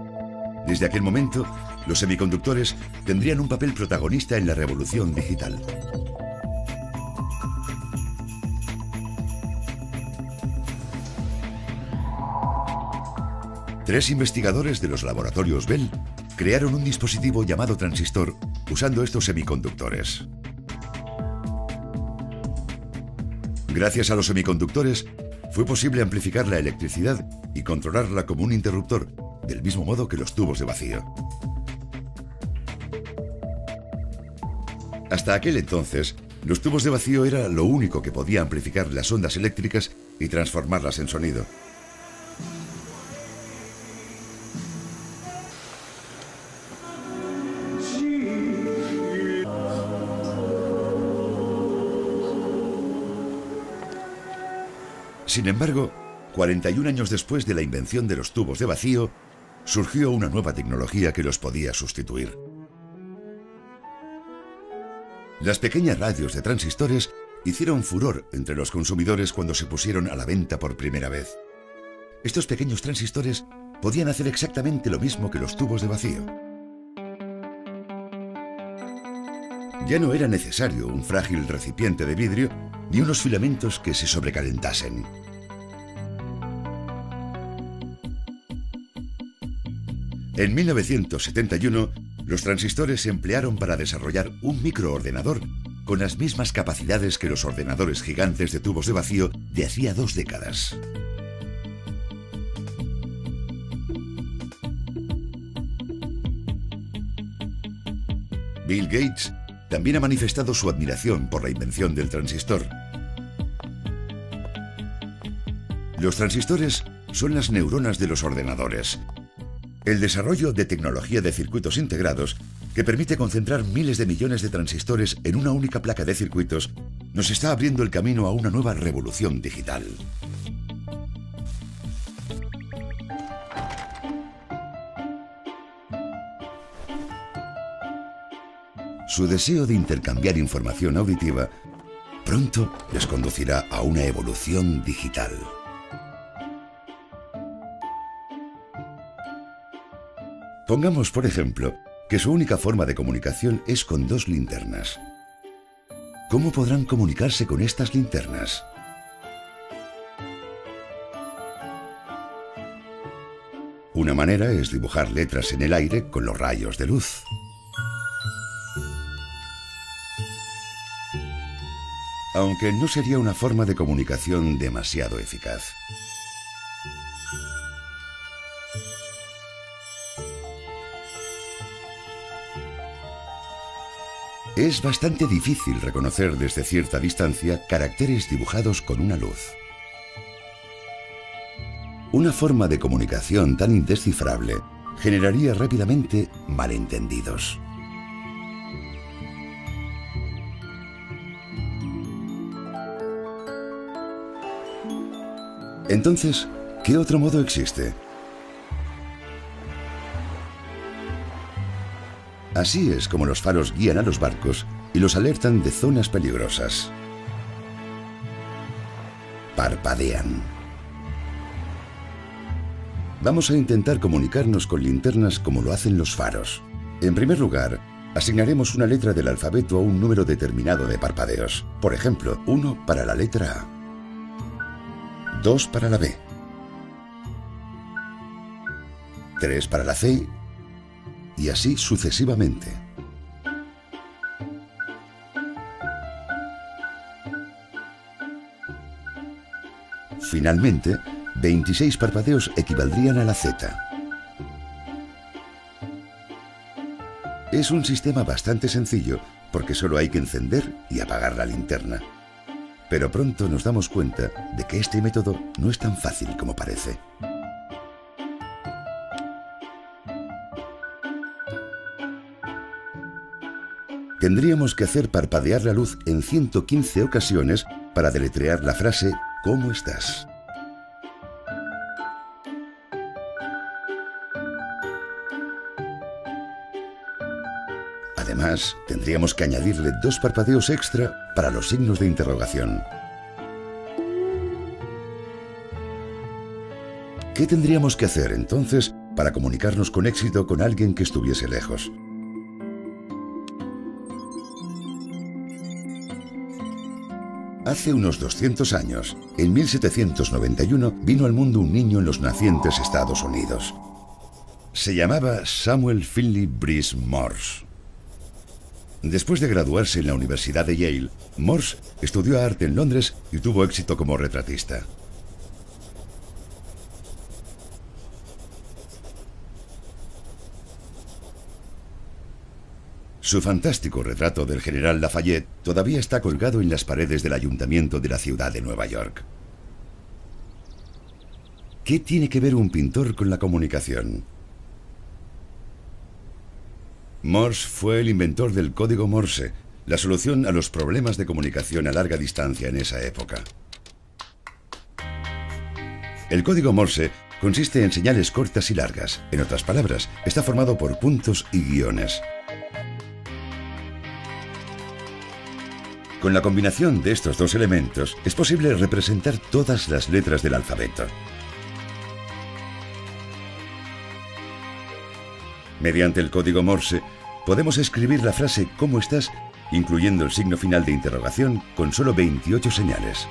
Desde aquel momento, los semiconductores tendrían un papel protagonista en la revolución digital. Tres investigadores de los laboratorios Bell crearon un dispositivo llamado transistor usando estos semiconductores. Gracias a los semiconductores, fue posible amplificar la electricidad y controlarla como un interruptor, del mismo modo que los tubos de vacío. Hasta aquel entonces, los tubos de vacío era lo único que podía amplificar las ondas eléctricas y transformarlas en sonido. Sin embargo, 41 años después de la invención de los tubos de vacío, surgió una nueva tecnología que los podía sustituir. Las pequeñas radios de transistores hicieron furor entre los consumidores cuando se pusieron a la venta por primera vez. Estos pequeños transistores podían hacer exactamente lo mismo que los tubos de vacío. Ya no era necesario un frágil recipiente de vidrio ni unos filamentos que se sobrecalentasen. En 1971, los transistores se emplearon para desarrollar un microordenador con las mismas capacidades que los ordenadores gigantes de tubos de vacío de hacía 2 décadas. Bill Gates también ha manifestado su admiración por la invención del transistor. Los transistores son las neuronas de los ordenadores. El desarrollo de tecnología de circuitos integrados, que permite concentrar miles de millones de transistores en una única placa de circuitos, nos está abriendo el camino a una nueva revolución digital. Su deseo de intercambiar información auditiva pronto les conducirá a una evolución digital. Pongamos, por ejemplo, que su única forma de comunicación es con 2 linternas. ¿Cómo podrán comunicarse con estas linternas? Una manera es dibujar letras en el aire con los rayos de luz. Aunque no sería una forma de comunicación demasiado eficaz. Es bastante difícil reconocer desde cierta distancia caracteres dibujados con una luz. Una forma de comunicación tan indescifrable generaría rápidamente malentendidos. Entonces, ¿qué otro modo existe? Así es como los faros guían a los barcos y los alertan de zonas peligrosas. Parpadean. Vamos a intentar comunicarnos con linternas como lo hacen los faros. En primer lugar, asignaremos una letra del alfabeto a un número determinado de parpadeos. Por ejemplo, 1 para la letra A, 2 para la B, 3 para la C, y así sucesivamente. Finalmente, 26 parpadeos equivaldrían a la Z. Es un sistema bastante sencillo porque solo hay que encender y apagar la linterna. Pero pronto nos damos cuenta de que este método no es tan fácil como parece. Tendríamos que hacer parpadear la luz en 115 ocasiones para deletrear la frase ¿cómo estás? Además, tendríamos que añadirle 2 parpadeos extra para los signos de interrogación. ¿Qué tendríamos que hacer entonces para comunicarnos con éxito con alguien que estuviese lejos? Hace unos 200 años, en 1791, vino al mundo un niño en los nacientes Estados Unidos. Se llamaba Samuel Finley Breese Morse. Después de graduarse en la Universidad de Yale, Morse estudió arte en Londres y tuvo éxito como retratista. Su fantástico retrato del general Lafayette todavía está colgado en las paredes del ayuntamiento de la ciudad de Nueva York. ¿Qué tiene que ver un pintor con la comunicación? Morse fue el inventor del código Morse, la solución a los problemas de comunicación a larga distancia en esa época. El código Morse consiste en señales cortas y largas. En otras palabras, está formado por puntos y guiones. Con la combinación de estos 2 elementos, es posible representar todas las letras del alfabeto. Mediante el código Morse, podemos escribir la frase ¿cómo estás?, incluyendo el signo final de interrogación, con solo 28 señales.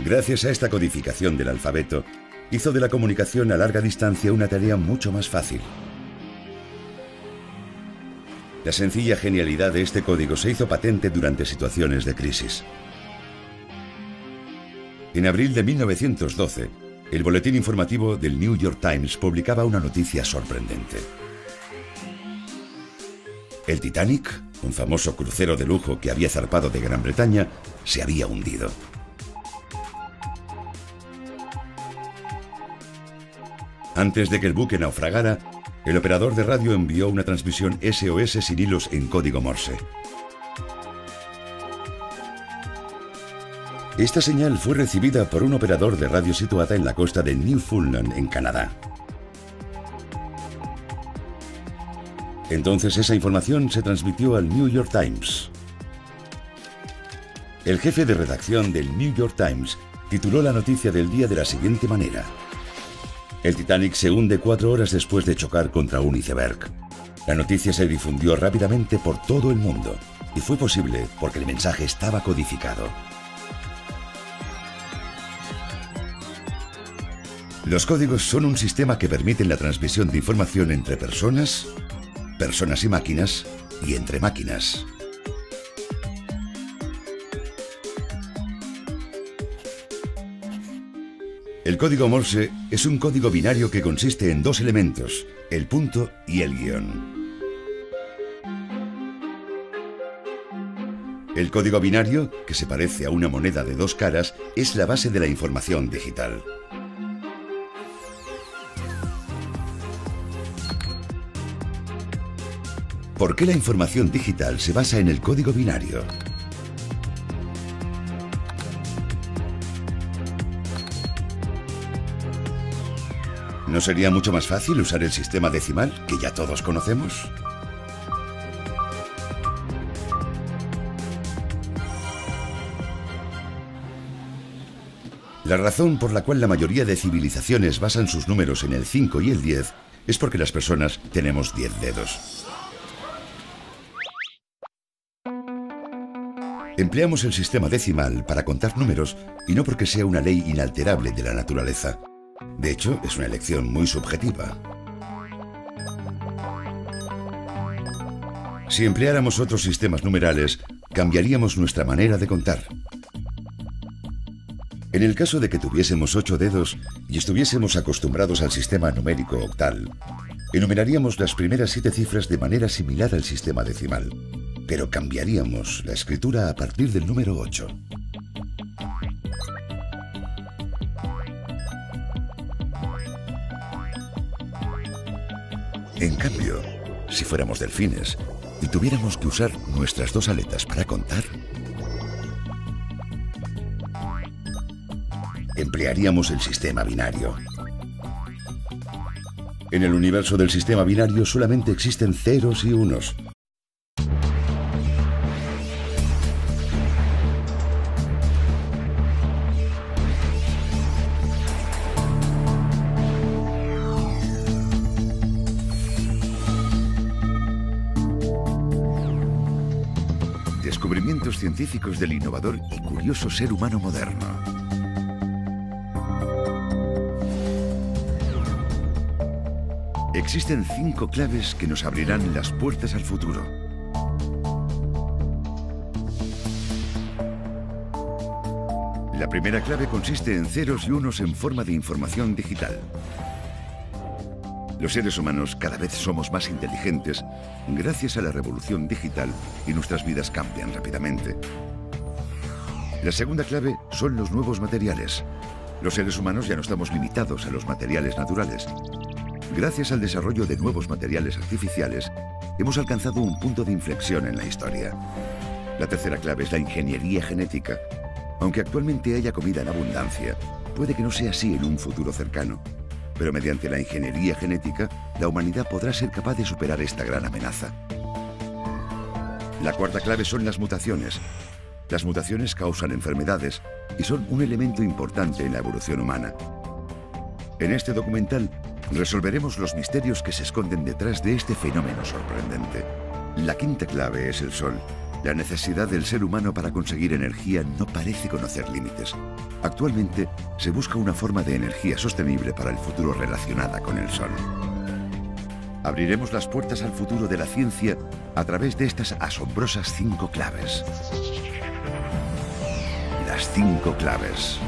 Gracias a esta codificación del alfabeto, hizo de la comunicación a larga distancia una tarea mucho más fácil. La sencilla genialidad de este código se hizo patente durante situaciones de crisis. En abril de 1912, el boletín informativo del New York Times publicaba una noticia sorprendente. El Titanic, un famoso crucero de lujo que había zarpado de Gran Bretaña, se había hundido. Antes de que el buque naufragara, el operador de radio envió una transmisión SOS sin hilos en código Morse. Esta señal fue recibida por un operador de radio situada en la costa de Newfoundland, en Canadá. Entonces esa información se transmitió al New York Times. El jefe de redacción del New York Times tituló la noticia del día de la siguiente manera: el Titanic se hunde 4 horas después de chocar contra un iceberg. La noticia se difundió rápidamente por todo el mundo y fue posible porque el mensaje estaba codificado. Los códigos son un sistema que permiten la transmisión de información entre personas, personas y máquinas, y entre máquinas. El código Morse es un código binario que consiste en 2 elementos, el punto y el guión. El código binario, que se parece a una moneda de 2 caras, es la base de la información digital. ¿Por qué la información digital se basa en el código binario? ¿No sería mucho más fácil usar el sistema decimal, que ya todos conocemos? La razón por la cual la mayoría de civilizaciones basan sus números en el 5 y el 10 es porque las personas tenemos 10 dedos. Empleamos el sistema decimal para contar números y no porque sea una ley inalterable de la naturaleza. De hecho, es una elección muy subjetiva. Si empleáramos otros sistemas numerales, cambiaríamos nuestra manera de contar. En el caso de que tuviésemos 8 dedos y estuviésemos acostumbrados al sistema numérico octal, enumeraríamos las primeras 7 cifras de manera similar al sistema decimal, pero cambiaríamos la escritura a partir del número 8. En cambio, si fuéramos delfines y tuviéramos que usar nuestras 2 aletas para contar, emplearíamos el sistema binario. En el universo del sistema binario solamente existen ceros y unos. Descubrimientos científicos del innovador y curioso ser humano moderno. Existen 5 claves que nos abrirán las puertas al futuro. La primera clave consiste en ceros y unos en forma de información digital. Los seres humanos cada vez somos más inteligentes gracias a la revolución digital y nuestras vidas cambian rápidamente. La segunda clave son los nuevos materiales. Los seres humanos ya no estamos limitados a los materiales naturales. Gracias al desarrollo de nuevos materiales artificiales, hemos alcanzado un punto de inflexión en la historia. La tercera clave es la ingeniería genética. Aunque actualmente haya comida en abundancia, puede que no sea así en un futuro cercano. Pero mediante la ingeniería genética, la humanidad podrá ser capaz de superar esta gran amenaza. La cuarta clave son las mutaciones. Las mutaciones causan enfermedades y son un elemento importante en la evolución humana. En este documental, resolveremos los misterios que se esconden detrás de este fenómeno sorprendente. La quinta clave es el Sol. La necesidad del ser humano para conseguir energía no parece conocer límites. Actualmente, se busca una forma de energía sostenible para el futuro relacionada con el Sol. Abriremos las puertas al futuro de la ciencia a través de estas asombrosas 5 claves. Las 5 claves.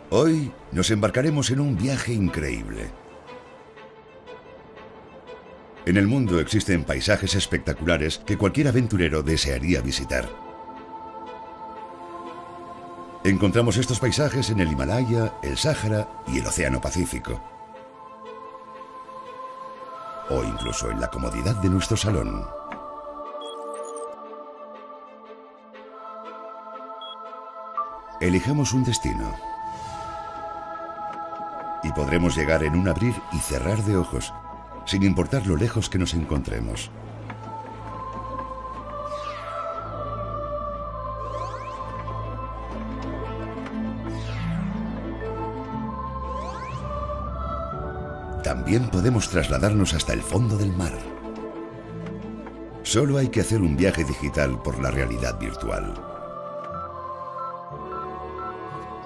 Hoy nos embarcaremos en un viaje increíble. En el mundo existen paisajes espectaculares que cualquier aventurero desearía visitar. Encontramos estos paisajes en el Himalaya, el Sáhara y el Océano Pacífico. O incluso en la comodidad de nuestro salón. Elijamos un destino. Y podremos llegar en un abrir y cerrar de ojos, sin importar lo lejos que nos encontremos. También podemos trasladarnos hasta el fondo del mar. Solo hay que hacer un viaje digital por la realidad virtual.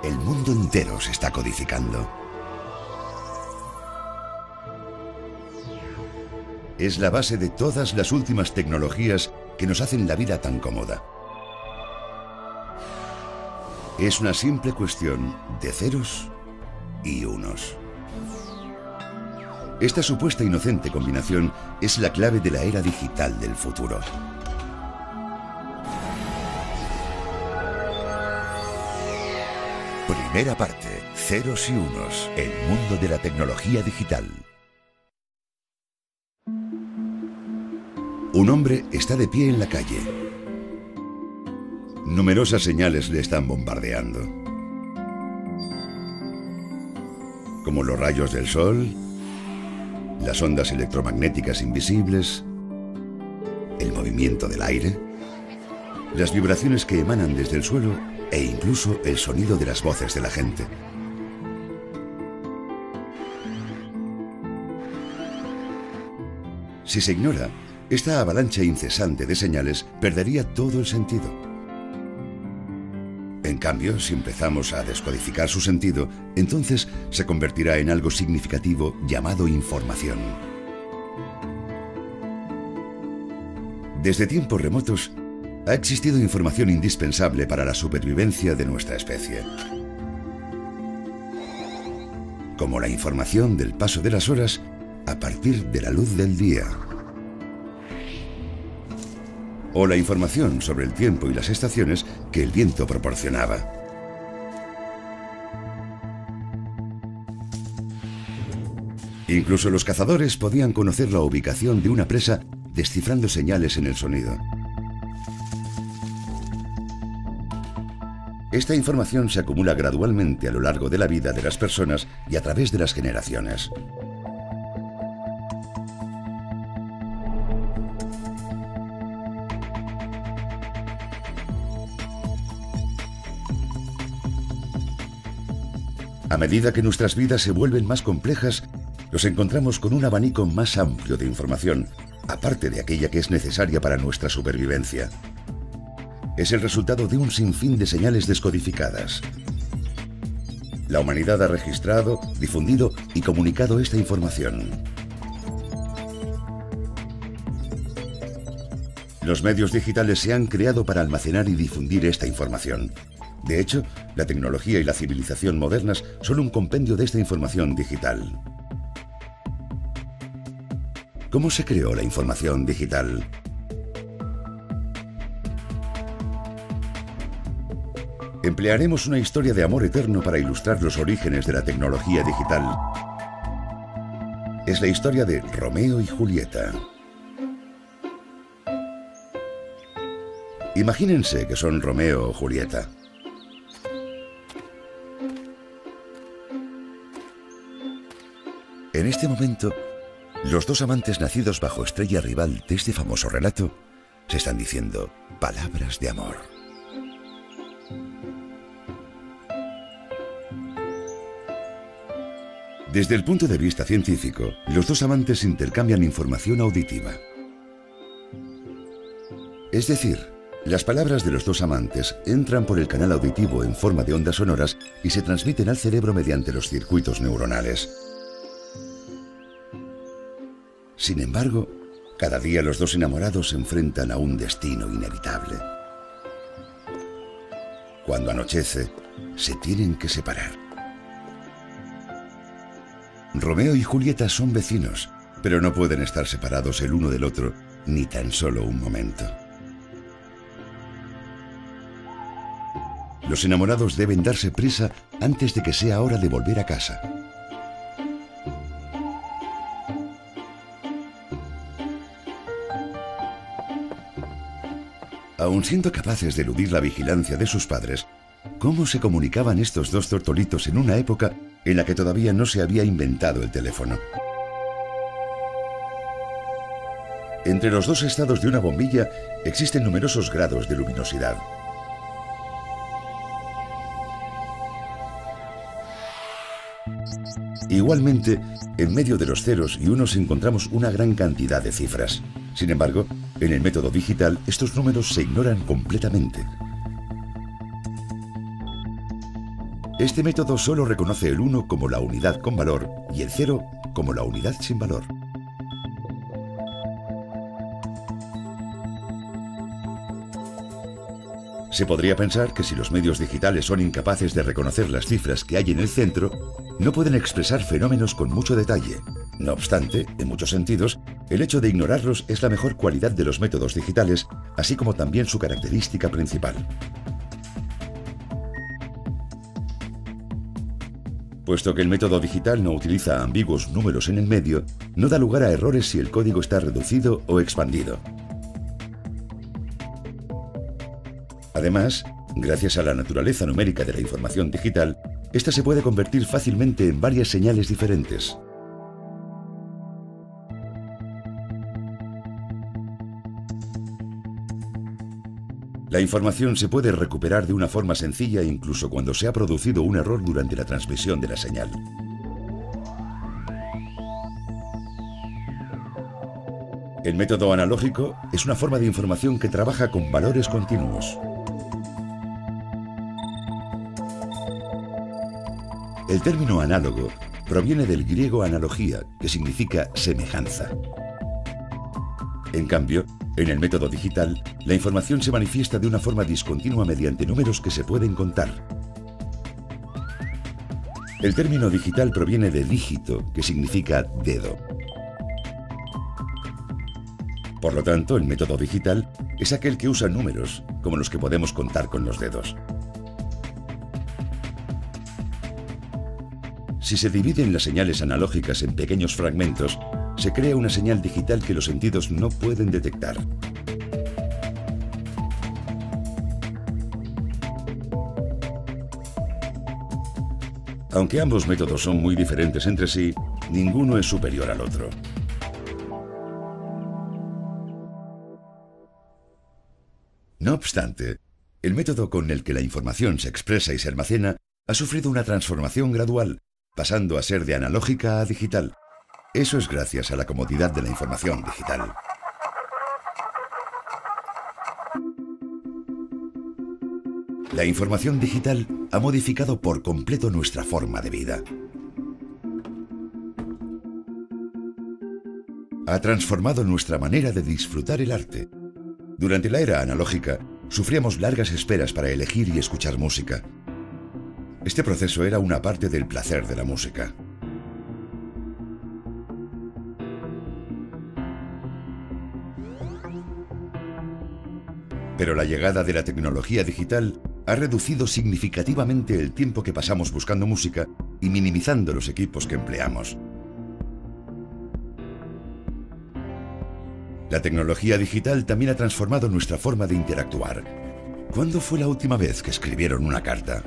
El mundo entero se está codificando. Es la base de todas las últimas tecnologías que nos hacen la vida tan cómoda. Es una simple cuestión de ceros y unos. Esta supuesta inocente combinación es la clave de la era digital del futuro. Primera parte, ceros y unos, el mundo de la tecnología digital. Un hombre está de pie en la calle. Numerosas señales le están bombardeando. Como los rayos del sol, las ondas electromagnéticas invisibles, el movimiento del aire, las vibraciones que emanan desde el suelo e incluso el sonido de las voces de la gente. Si se ignora, esta avalancha incesante de señales perdería todo el sentido. En cambio, si empezamos a descodificar su sentido, entonces se convertirá en algo significativo llamado información. Desde tiempos remotos, ha existido información indispensable para la supervivencia de nuestra especie. Como la información del paso de las horas a partir de la luz del día. O la información sobre el tiempo y las estaciones que el viento proporcionaba. Incluso los cazadores podían conocer la ubicación de una presa descifrando señales en el sonido. Esta información se acumula gradualmente a lo largo de la vida de las personas y a través de las generaciones. A medida que nuestras vidas se vuelven más complejas, nos encontramos con un abanico más amplio de información, aparte de aquella que es necesaria para nuestra supervivencia. Es el resultado de un sinfín de señales descodificadas. La humanidad ha registrado, difundido y comunicado esta información. Los medios digitales se han creado para almacenar y difundir esta información. De hecho, la tecnología y la civilización modernas son un compendio de esta información digital. ¿Cómo se creó la información digital? Emplearemos una historia de amor eterno para ilustrar los orígenes de la tecnología digital. Es la historia de Romeo y Julieta. Imagínense que son Romeo o Julieta. En este momento, los dos amantes nacidos bajo estrella rival de este famoso relato se están diciendo palabras de amor. Desde el punto de vista científico, los dos amantes intercambian información auditiva. Es decir, las palabras de los dos amantes entran por el canal auditivo en forma de ondas sonoras y se transmiten al cerebro mediante los circuitos neuronales. Sin embargo, cada día los dos enamorados se enfrentan a un destino inevitable. Cuando anochece, se tienen que separar. Romeo y Julieta son vecinos, pero no pueden estar separados el uno del otro ni tan solo un momento. Los enamorados deben darse prisa antes de que sea hora de volver a casa. Aun siendo capaces de eludir la vigilancia de sus padres, ¿cómo se comunicaban estos dos tortolitos en una época en la que todavía no se había inventado el teléfono? Entre los dos estados de una bombilla existen numerosos grados de luminosidad. Igualmente, en medio de los ceros y unos encontramos una gran cantidad de cifras. Sin embargo, en el método digital estos números se ignoran completamente. Este método solo reconoce el 1 como la unidad con valor y el 0 como la unidad sin valor. Se podría pensar que si los medios digitales son incapaces de reconocer las cifras que hay en el centro, no pueden expresar fenómenos con mucho detalle. No obstante, en muchos sentidos, el hecho de ignorarlos es la mejor cualidad de los métodos digitales, así como también su característica principal. Puesto que el método digital no utiliza ambiguos números en el medio, no da lugar a errores si el código está reducido o expandido. Además, gracias a la naturaleza numérica de la información digital, esta se puede convertir fácilmente en varias señales diferentes. La información se puede recuperar de una forma sencilla incluso cuando se ha producido un error durante la transmisión de la señal. El método analógico es una forma de información que trabaja con valores continuos. El término análogo proviene del griego analogía, que significa semejanza. En cambio, en el método digital, la información se manifiesta de una forma discontinua mediante números que se pueden contar. El término digital proviene de dígito, que significa dedo. Por lo tanto, el método digital es aquel que usa números, como los que podemos contar con los dedos. Si se dividen las señales analógicas en pequeños fragmentos, se crea una señal digital que los sentidos no pueden detectar. Aunque ambos métodos son muy diferentes entre sí, ninguno es superior al otro. No obstante, el método con el que la información se expresa y se almacena ha sufrido una transformación gradual, pasando a ser de analógica a digital. Eso es gracias a la comodidad de la información digital. La información digital ha modificado por completo nuestra forma de vida. Ha transformado nuestra manera de disfrutar el arte. Durante la era analógica, sufríamos largas esperas para elegir y escuchar música. Este proceso era una parte del placer de la música. Pero la llegada de la tecnología digital ha reducido significativamente el tiempo que pasamos buscando música y minimizando los equipos que empleamos. La tecnología digital también ha transformado nuestra forma de interactuar. ¿Cuándo fue la última vez que escribieron una carta?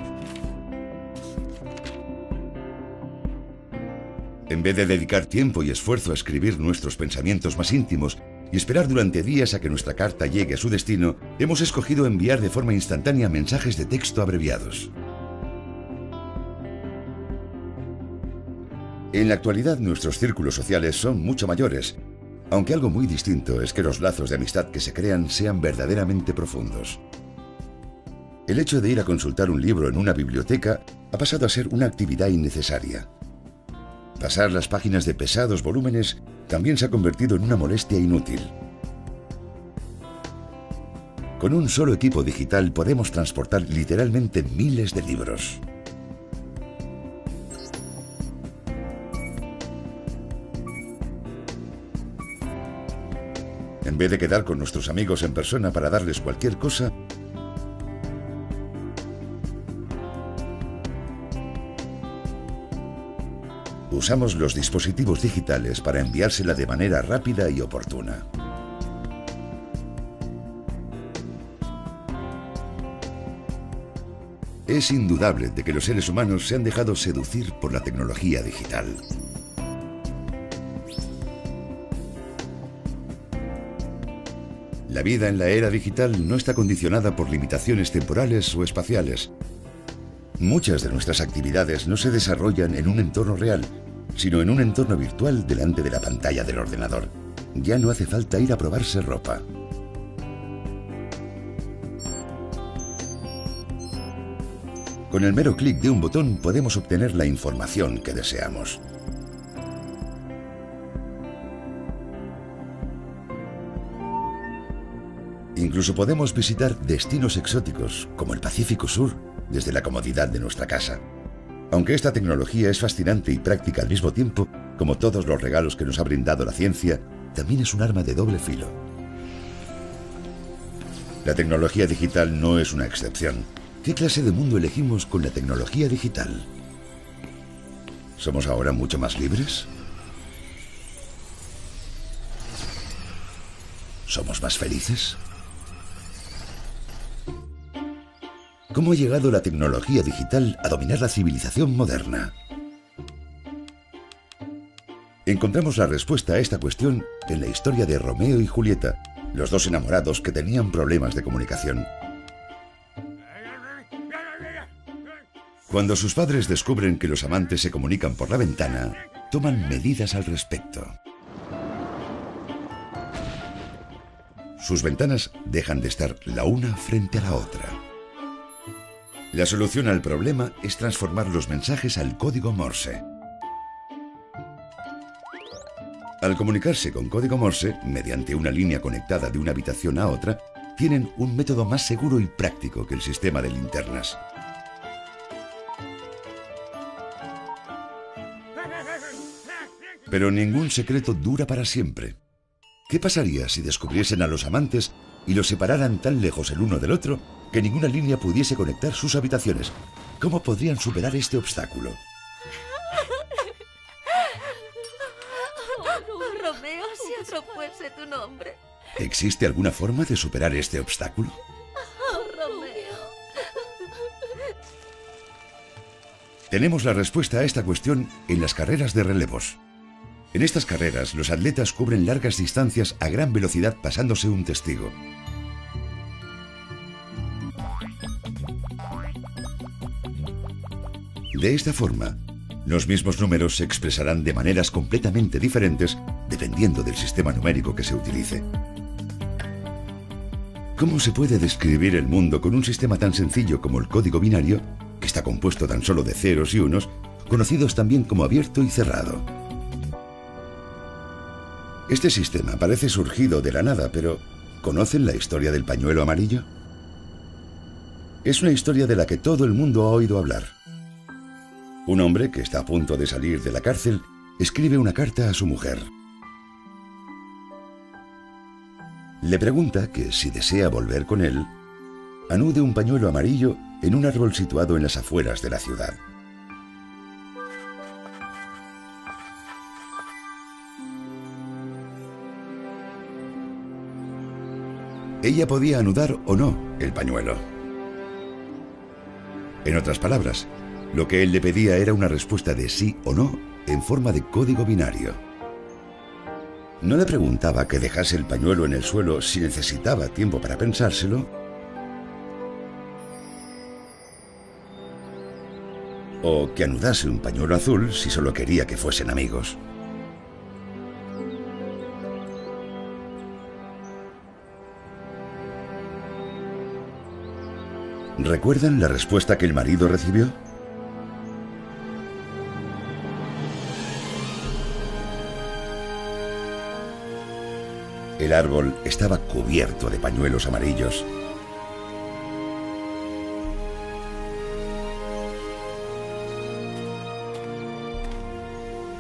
En vez de dedicar tiempo y esfuerzo a escribir nuestros pensamientos más íntimos y esperar durante días a que nuestra carta llegue a su destino, hemos escogido enviar de forma instantánea mensajes de texto abreviados. En la actualidad, nuestros círculos sociales son mucho mayores, aunque algo muy distinto es que los lazos de amistad que se crean sean verdaderamente profundos. El hecho de ir a consultar un libro en una biblioteca ha pasado a ser una actividad innecesaria. Pasar las páginas de pesados volúmenes también se ha convertido en una molestia inútil. Con un solo equipo digital podemos transportar literalmente miles de libros. En vez de quedar con nuestros amigos en persona para darles cualquier cosa, usamos los dispositivos digitales para enviársela de manera rápida y oportuna. Es indudable de que los seres humanos se han dejado seducir por la tecnología digital. La vida en la era digital no está condicionada por limitaciones temporales o espaciales. Muchas de nuestras actividades no se desarrollan en un entorno real, sino en un entorno virtual delante de la pantalla del ordenador. Ya no hace falta ir a probarse ropa. Con el mero clic de un botón podemos obtener la información que deseamos. Incluso podemos visitar destinos exóticos, como el Pacífico Sur, desde la comodidad de nuestra casa. Aunque esta tecnología es fascinante y práctica al mismo tiempo, como todos los regalos que nos ha brindado la ciencia, también es un arma de doble filo. La tecnología digital no es una excepción. ¿Qué clase de mundo elegimos con la tecnología digital? ¿Somos ahora mucho más libres? ¿Somos más felices? ¿Cómo ha llegado la tecnología digital a dominar la civilización moderna? Encontramos la respuesta a esta cuestión en la historia de Romeo y Julieta, los dos enamorados que tenían problemas de comunicación. Cuando sus padres descubren que los amantes se comunican por la ventana, toman medidas al respecto. Sus ventanas dejan de estar la una frente a la otra. La solución al problema es transformar los mensajes al código Morse. Al comunicarse con código Morse, mediante una línea conectada de una habitación a otra, tienen un método más seguro y práctico que el sistema de linternas. Pero ningún secreto dura para siempre. ¿Qué pasaría si descubriesen a los amantes y los separaran tan lejos el uno del otro que ninguna línea pudiese conectar sus habitaciones? ¿Cómo podrían superar este obstáculo? otro fuese tu nombre. ¿Existe alguna forma de superar este obstáculo? Oh, Romeo. Tenemos la respuesta a esta cuestión en las carreras de relevos. En estas carreras, los atletas cubren largas distancias a gran velocidad pasándose un testigo. De esta forma, los mismos números se expresarán de maneras completamente diferentes dependiendo del sistema numérico que se utilice. ¿Cómo se puede describir el mundo con un sistema tan sencillo como el código binario, que está compuesto tan solo de ceros y unos, conocidos también como abierto y cerrado? Este sistema parece surgido de la nada, pero ¿conocen la historia del pañuelo amarillo? Es una historia de la que todo el mundo ha oído hablar. Un hombre que está a punto de salir de la cárcel escribe una carta a su mujer. Le pregunta que si desea volver con él, anude un pañuelo amarillo en un árbol situado en las afueras de la ciudad. Ella podía anudar o no el pañuelo. En otras palabras, lo que él le pedía era una respuesta de sí o no en forma de código binario. No le preguntaba que dejase el pañuelo en el suelo si necesitaba tiempo para pensárselo, o que anudase un pañuelo azul si solo quería que fuesen amigos. ¿Recuerdan la respuesta que el marido recibió? El árbol estaba cubierto de pañuelos amarillos.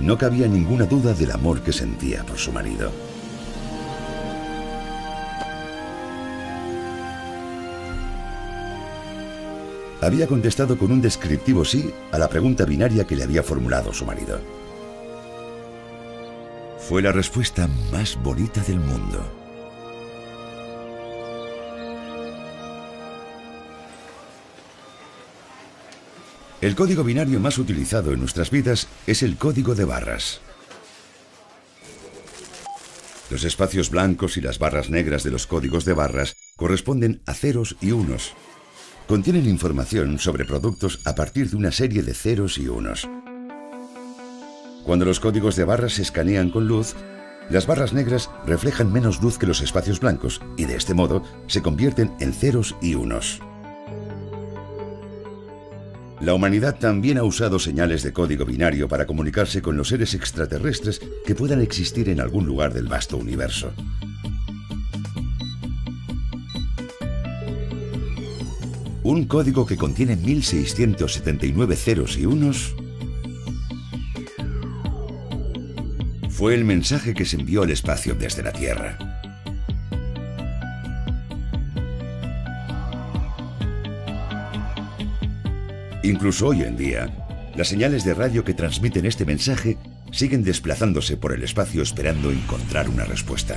No cabía ninguna duda del amor que sentía por su marido. Había contestado con un descriptivo sí a la pregunta binaria que le había formulado su marido. Fue la respuesta más bonita del mundo. El código binario más utilizado en nuestras vidas es el código de barras. Los espacios blancos y las barras negras de los códigos de barras corresponden a ceros y unos. Contienen información sobre productos a partir de una serie de ceros y unos. Cuando los códigos de barras se escanean con luz, las barras negras reflejan menos luz que los espacios blancos y de este modo se convierten en ceros y unos. La humanidad también ha usado señales de código binario para comunicarse con los seres extraterrestres que puedan existir en algún lugar del vasto universo. Un código que contiene 1679 ceros y unos fue el mensaje que se envió al espacio desde la Tierra. Incluso hoy en día, las señales de radio que transmiten este mensaje siguen desplazándose por el espacio esperando encontrar una respuesta.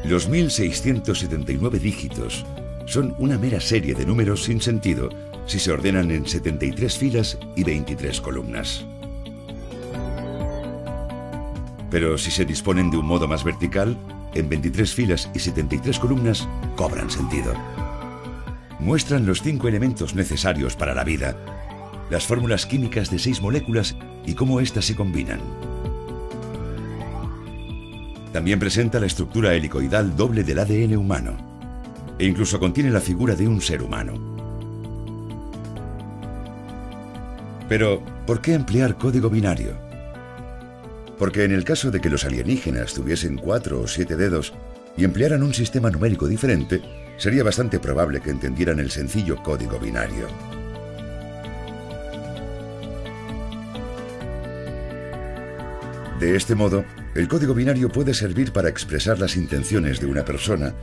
Los 1679 dígitos son una mera serie de números sin sentido si se ordenan en 73 filas y 23 columnas. Pero si se disponen de un modo más vertical, en 23 filas y 73 columnas, cobran sentido. Muestran los 5 elementos necesarios para la vida, las fórmulas químicas de 6 moléculas y cómo éstas se combinan. También presenta la estructura helicoidal doble del ADN humano, e incluso contiene la figura de un ser humano. Pero, ¿por qué emplear código binario? Porque en el caso de que los alienígenas tuviesen 4 o 7 dedos y emplearan un sistema numérico diferente, sería bastante probable que entendieran el sencillo código binario. De este modo, el código binario puede servir para expresar las intenciones de una persona,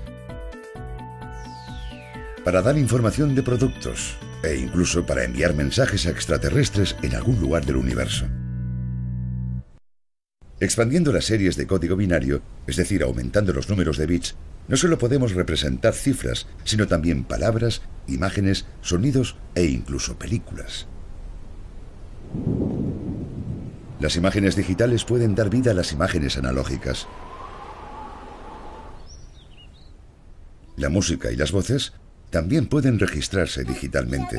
para dar información de productos, e incluso para enviar mensajes a extraterrestres en algún lugar del universo. Expandiendo las series de código binario, es decir, aumentando los números de bits, no solo podemos representar cifras, sino también palabras, imágenes, sonidos e incluso películas. Las imágenes digitales pueden dar vida a las imágenes analógicas. La música y las voces también pueden registrarse digitalmente,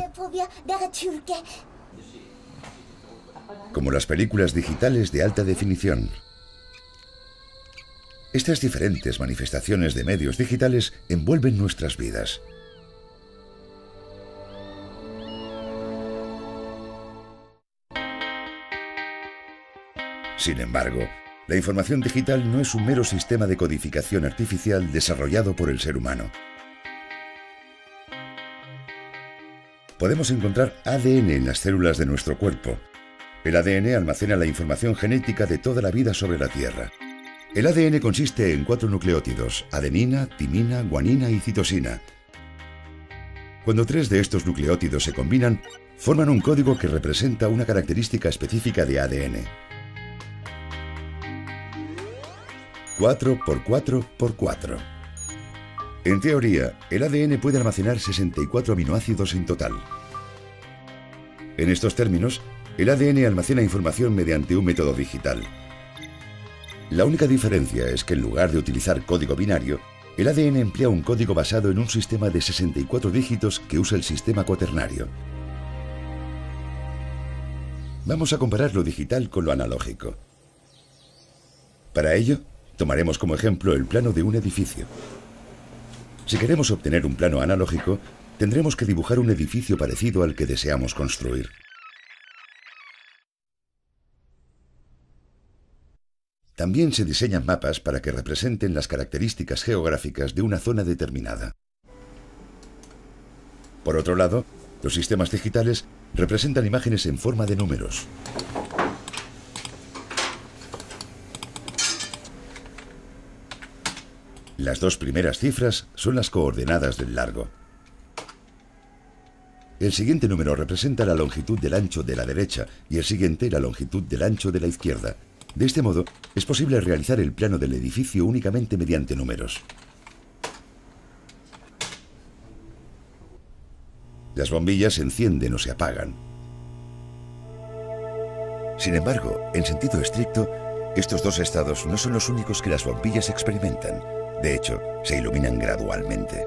como las películas digitales de alta definición. Estas diferentes manifestaciones de medios digitales envuelven nuestras vidas. Sin embargo, la información digital no es un mero sistema de codificación artificial desarrollado por el ser humano. Podemos encontrar ADN en las células de nuestro cuerpo. El ADN almacena la información genética de toda la vida sobre la Tierra. El ADN consiste en 4 nucleótidos: adenina, timina, guanina y citosina. Cuando 3 de estos nucleótidos se combinan, forman un código que representa una característica específica de ADN. 4 por 4 por 4. En teoría, el ADN puede almacenar 64 aminoácidos en total. En estos términos, el ADN almacena información mediante un método digital. La única diferencia es que en lugar de utilizar código binario, el ADN emplea un código basado en un sistema de 64 dígitos que usa el sistema cuaternario. Vamos a comparar lo digital con lo analógico. Para ello, tomaremos como ejemplo el plano de un edificio. Si queremos obtener un plano analógico, tendremos que dibujar un edificio parecido al que deseamos construir. También se diseñan mapas para que representen las características geográficas de una zona determinada. Por otro lado, los sistemas digitales representan imágenes en forma de números. Las 2 primeras cifras son las coordenadas del largo. El siguiente número representa la longitud del ancho de la derecha y el siguiente la longitud del ancho de la izquierda. De este modo, es posible realizar el plano del edificio únicamente mediante números. Las bombillas se encienden o se apagan. Sin embargo, en sentido estricto, estos 2 estados no son los únicos que las bombillas experimentan. De hecho, se iluminan gradualmente.